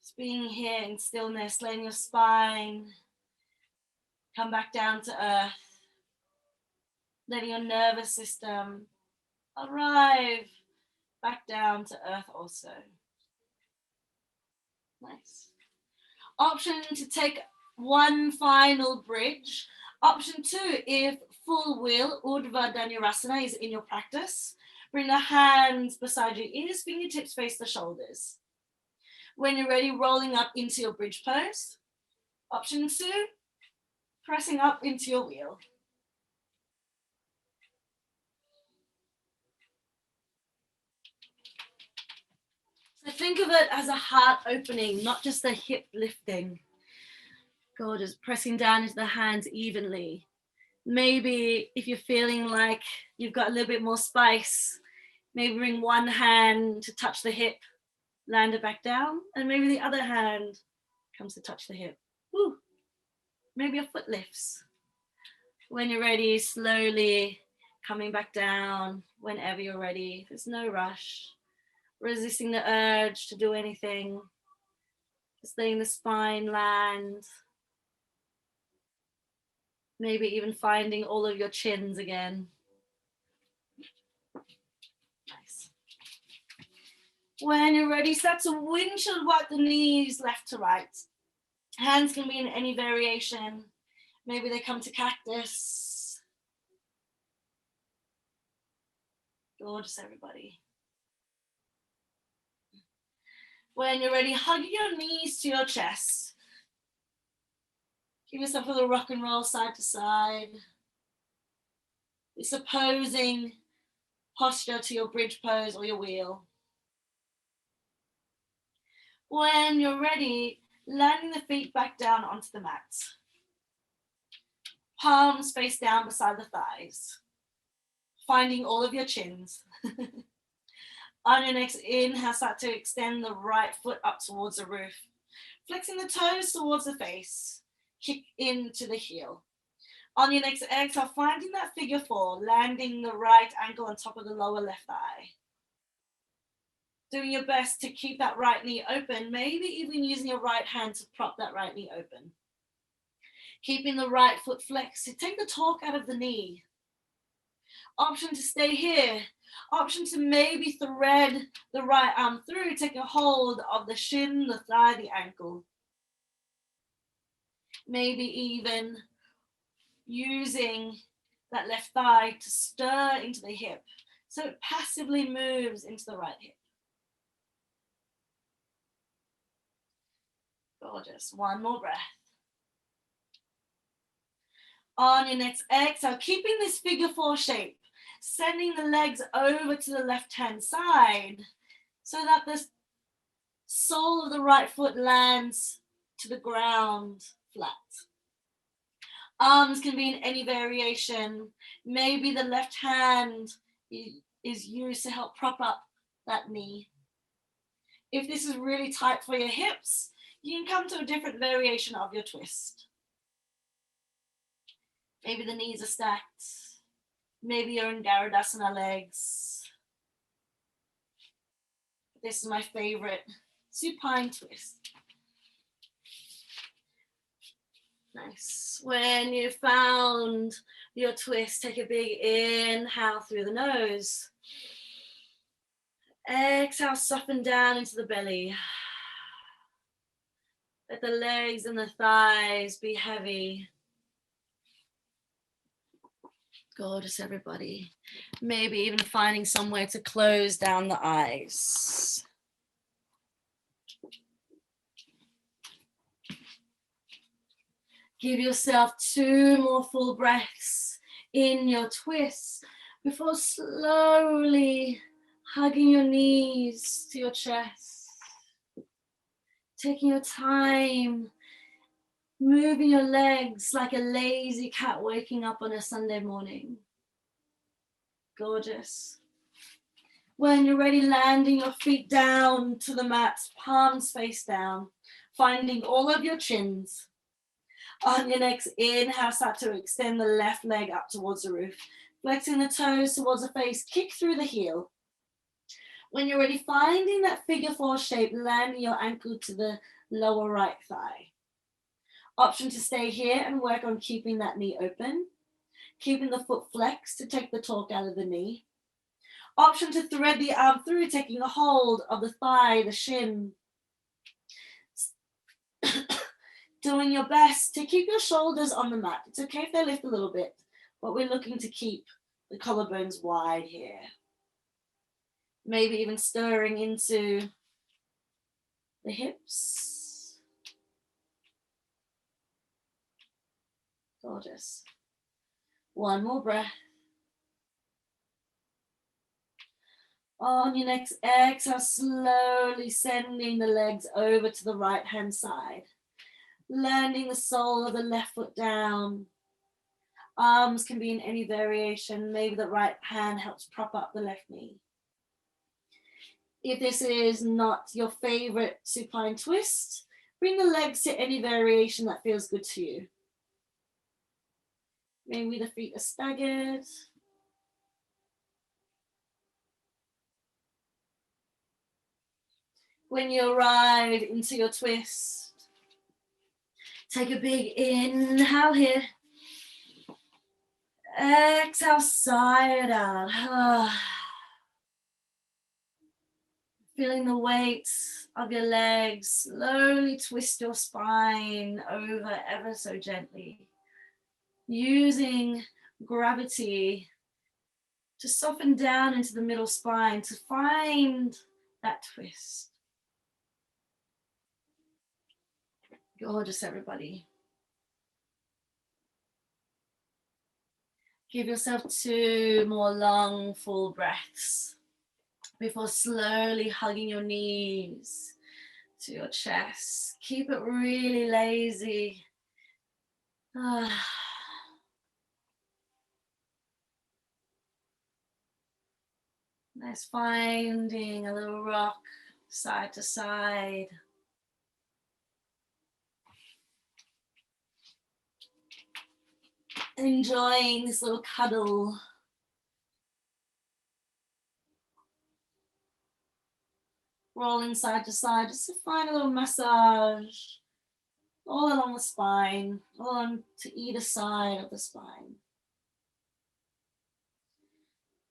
Just being here in stillness, letting your spine come back down to earth. Letting your nervous system arrive back down to earth also. Nice. Option to take one final bridge. Option 2, if full wheel, Urdhva Dhanurasana is in your practice, bring the hands beside your ears, fingertips face the shoulders. When you're ready, rolling up into your bridge pose. Option 2, pressing up into your wheel. So think of it as a heart opening, not just a hip lifting. Gorgeous, pressing down into the hands evenly. Maybe if you're feeling like you've got a little bit more spice, maybe bring one hand to touch the hip, land it back down, and maybe the other hand comes to touch the hip. Woo. Maybe your foot lifts. When you're ready, slowly coming back down whenever you're ready. There's no rush. Resisting the urge to do anything. Just letting the spine land. Maybe even finding all of your chins again. Nice. When you're ready, start to windshield wipe the knees left to right. Hands can be in any variation. Maybe they come to cactus. Gorgeous, everybody. When you're ready, hug your knees to your chest. Give yourself a little rock and roll side to side. It's opposing posture to your bridge pose or your wheel. When you're ready, landing the feet back down onto the mat. Palms face down beside the thighs. Finding all of your chins. On your next inhale, start to extend the right foot up towards the roof. Flexing the toes towards the face. Kick into the heel. On your next exhale, finding that figure 4, landing the right ankle on top of the lower left thigh. Doing your best to keep that right knee open, maybe even using your right hand to prop that right knee open. Keeping the right foot flexed to take the torque out of the knee. Option to stay here. Option to maybe thread the right arm through, take a hold of the shin, the thigh, the ankle. Maybe even using that left thigh to stir into the hip so it passively moves into the right hip. Gorgeous. One more breath. On your next exhale, keeping this figure four shape, sending the legs over to the left-hand side so that the sole of the right foot lands to the ground flat. Arms can be in any variation. Maybe the left hand is used to help prop up that knee. If this is really tight for your hips, you can come to a different variation of your twist. Maybe the knees are stacked. Maybe you're in Tadasana legs. This is my favorite, supine twist. Nice. When you found your twist, take a big inhale through the nose. Exhale, soften down into the belly. Let the legs and the thighs be heavy. Gorgeous, everybody. Maybe even finding somewhere to close down the eyes. Give yourself 2 more full breaths in your twist before slowly hugging your knees to your chest. Taking your time, moving your legs like a lazy cat waking up on a Sunday morning. Gorgeous. When you're ready, landing your feet down to the mat, palms face down, finding all of your chins. On your next inhale, start to extend the left leg up towards the roof. Flexing the toes towards the face, kick through the heel. When you're ready, finding that figure four shape, landing your ankle to the lower right thigh. Option to stay here and work on keeping that knee open. Keeping the foot flexed to take the torque out of the knee. Option to thread the arm through, taking a hold of the thigh, the shin. Doing your best to keep your shoulders on the mat. It's okay if they lift a little bit, but we're looking to keep the collarbones wide here. Maybe even stirring into the hips. Gorgeous. One more breath. On your next exhale, slowly sending the legs over to the right-hand side. Landing the sole of the left foot down. Arms can be in any variation. Maybe the right hand helps prop up the left knee. If this is not your favorite supine twist, bring the legs to any variation that feels good to you. Maybe the feet are staggered. When you arrive into your twist, take a big inhale here. Exhale, side out. Feeling the weight of your legs, slowly twist your spine over ever so gently. Using gravity to soften down into the middle spine to find that twist. Gorgeous, everybody. Give yourself 2 more long, full breaths before slowly hugging your knees to your chest. Keep it really lazy. Nice, finding a little rock side to side. Enjoying this little cuddle. Rolling side to side, just to find a little massage all along the spine, all on to either side of the spine.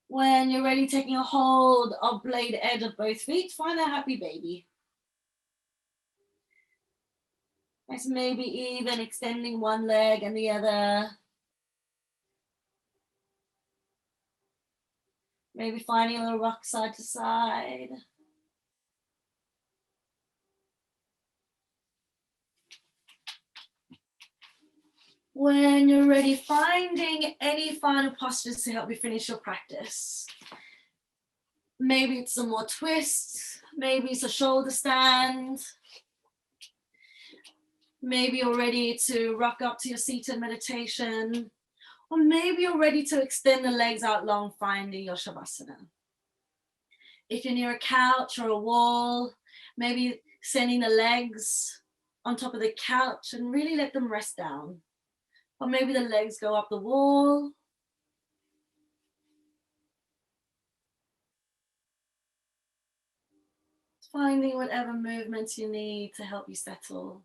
When you're ready, taking a hold of blade edge of both feet, find a happy baby. It's maybe even extending one leg and the other. Maybe finding a little rock side to side. When you're ready, finding any final postures to help you finish your practice. Maybe it's some more twists. Maybe it's a shoulder stand. Maybe you're ready to rock up to your seated meditation. Or maybe you're ready to extend the legs out long, finding your Shavasana. If you're near a couch or a wall, maybe sending the legs on top of the couch and really let them rest down. Or maybe the legs go up the wall. Finding whatever movements you need to help you settle.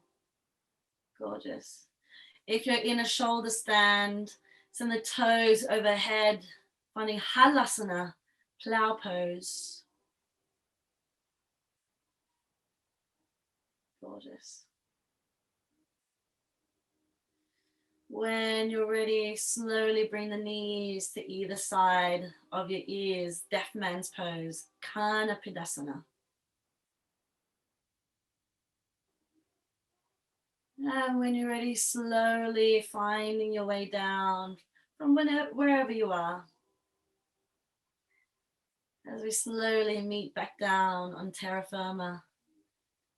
Gorgeous. If you're in a shoulder stand, send the toes overhead, finding Halasana, plow pose. Gorgeous. When you're ready, slowly bring the knees to either side of your ears, deaf man's pose, Kanapidasana. And when you're ready, slowly finding your way down from wherever you are. As we slowly meet back down on terra firma,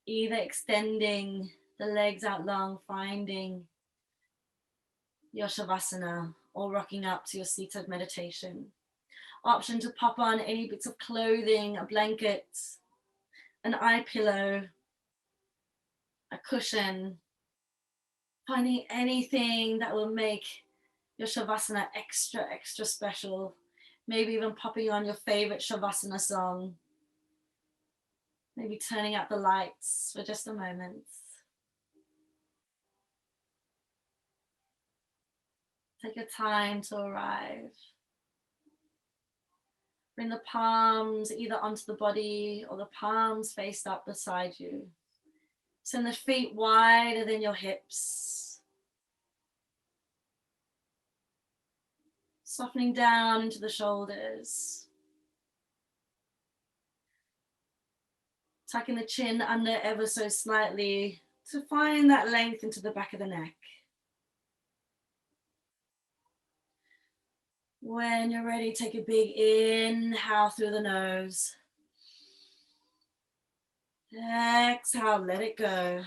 either extending the legs out long, finding your Shavasana, or rocking up to your seated meditation. Option to pop on any bits of clothing, a blanket, an eye pillow, a cushion, finding anything that will make your Shavasana extra, extra special. Maybe even popping on your favorite Shavasana song. Maybe turning out the lights for just a moment. Take your time to arrive. Bring the palms either onto the body or the palms faced up beside you. Send the feet wider than your hips. Softening down into the shoulders. Tucking the chin under ever so slightly to find that length into the back of the neck. When you're ready, take a big inhale through the nose. Exhale, let it go.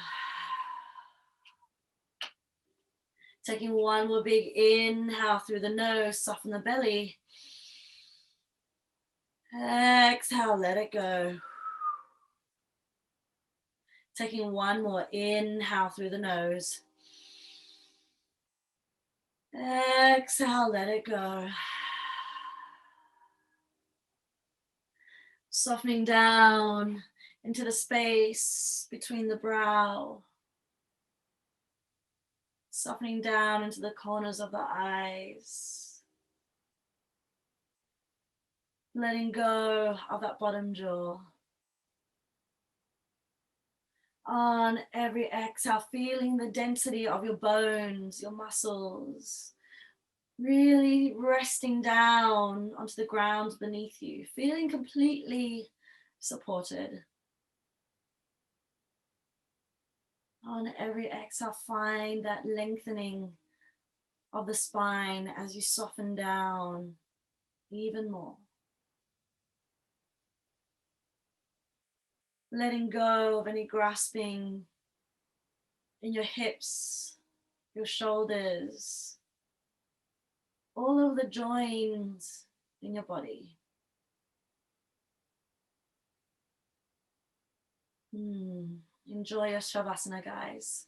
Taking one more big inhale through the nose, soften the belly. Exhale, let it go. Taking one more inhale through the nose. Exhale, let it go. Softening down into the space between the brow. Softening down into the corners of the eyes. Letting go of that bottom jaw. On every exhale, feeling the density of your bones, your muscles. Really resting down onto the ground beneath you, feeling completely supported. On every exhale, find that lengthening of the spine as you soften down even more. Letting go of any grasping in your hips, your shoulders, all of the joints in your body. Enjoy your Shavasana, guys.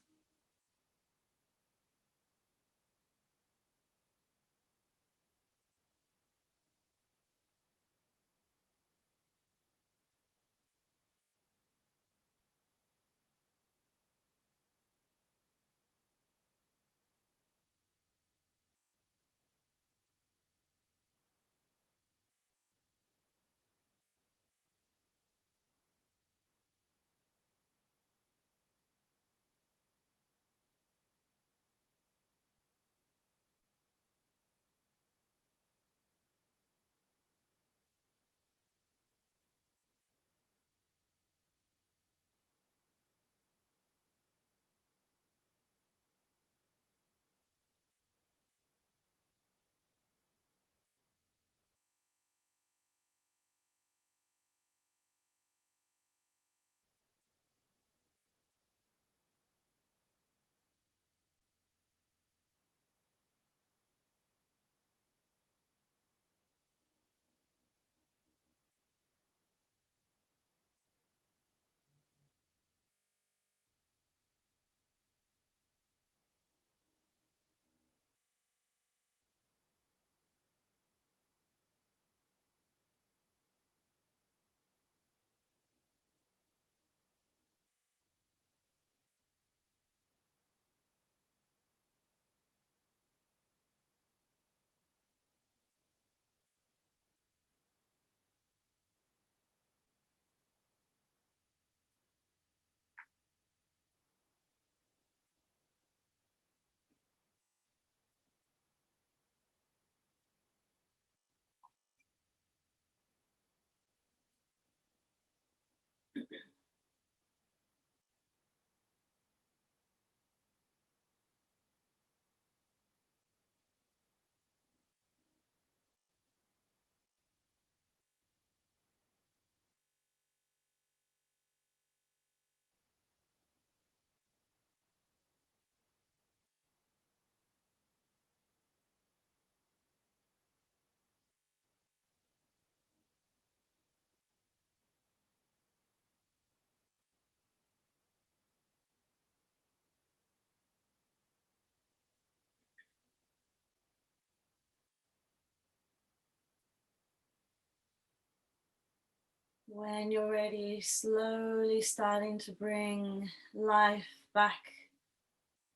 When you're ready, slowly starting to bring life back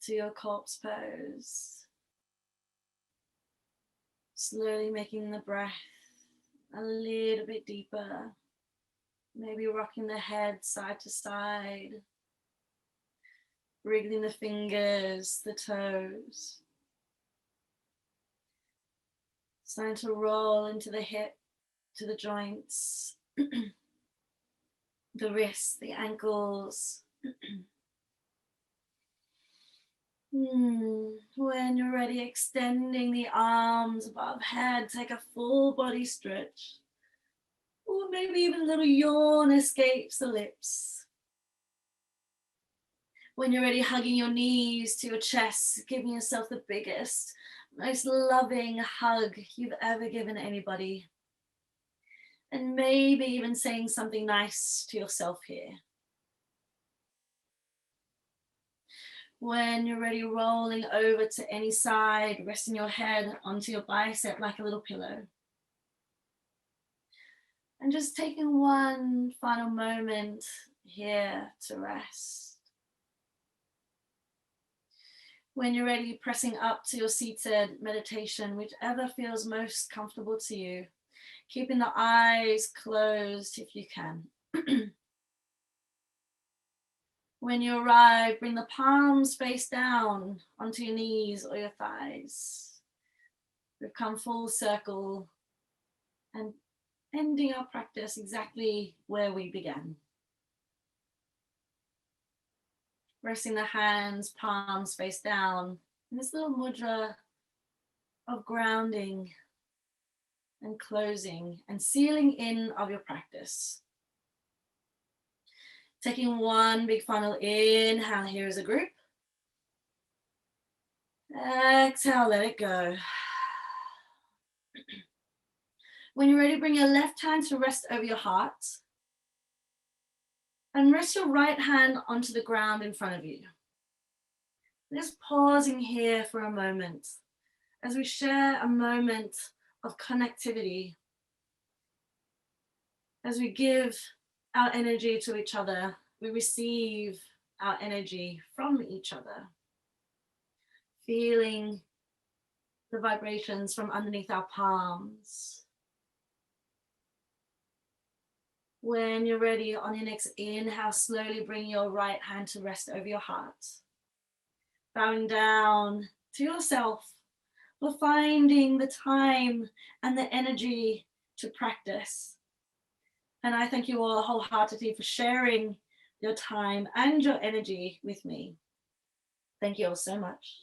to your corpse pose. Slowly making the breath a little bit deeper. Maybe rocking the head side to side. Wriggling the fingers, the toes. Starting to roll into the hip, to the joints. The wrists, the ankles. When you're ready, extending the arms above head, take a full body stretch. Or maybe even a little yawn escapes the lips. When you're ready, hugging your knees to your chest, giving yourself the biggest, most loving hug you've ever given anybody. And maybe even saying something nice to yourself here. When you're ready, rolling over to any side, resting your head onto your bicep like a little pillow. And just taking one final moment here to rest. When you're ready, pressing up to your seated meditation, whichever feels most comfortable to you. Keeping the eyes closed if you can. When you arrive, bring the palms face down onto your knees or your thighs. We've come full circle and ending our practice exactly where we began. Resting the hands, palms face down, in this little mudra of grounding and closing and sealing in of your practice. Taking one big final inhale here as a group. Exhale, let it go. When you're ready, bring your left hand to rest over your heart. And rest your right hand onto the ground in front of you. Just pausing here for a moment as we share a moment of connectivity. As we give our energy to each other, we receive our energy from each other. Feeling the vibrations from underneath our palms. When you're ready, on your next inhale, slowly bring your right hand to rest over your heart. Bowing down to yourself for finding the time and the energy to practice. And I thank you all wholeheartedly for sharing your time and your energy with me. Thank you all so much.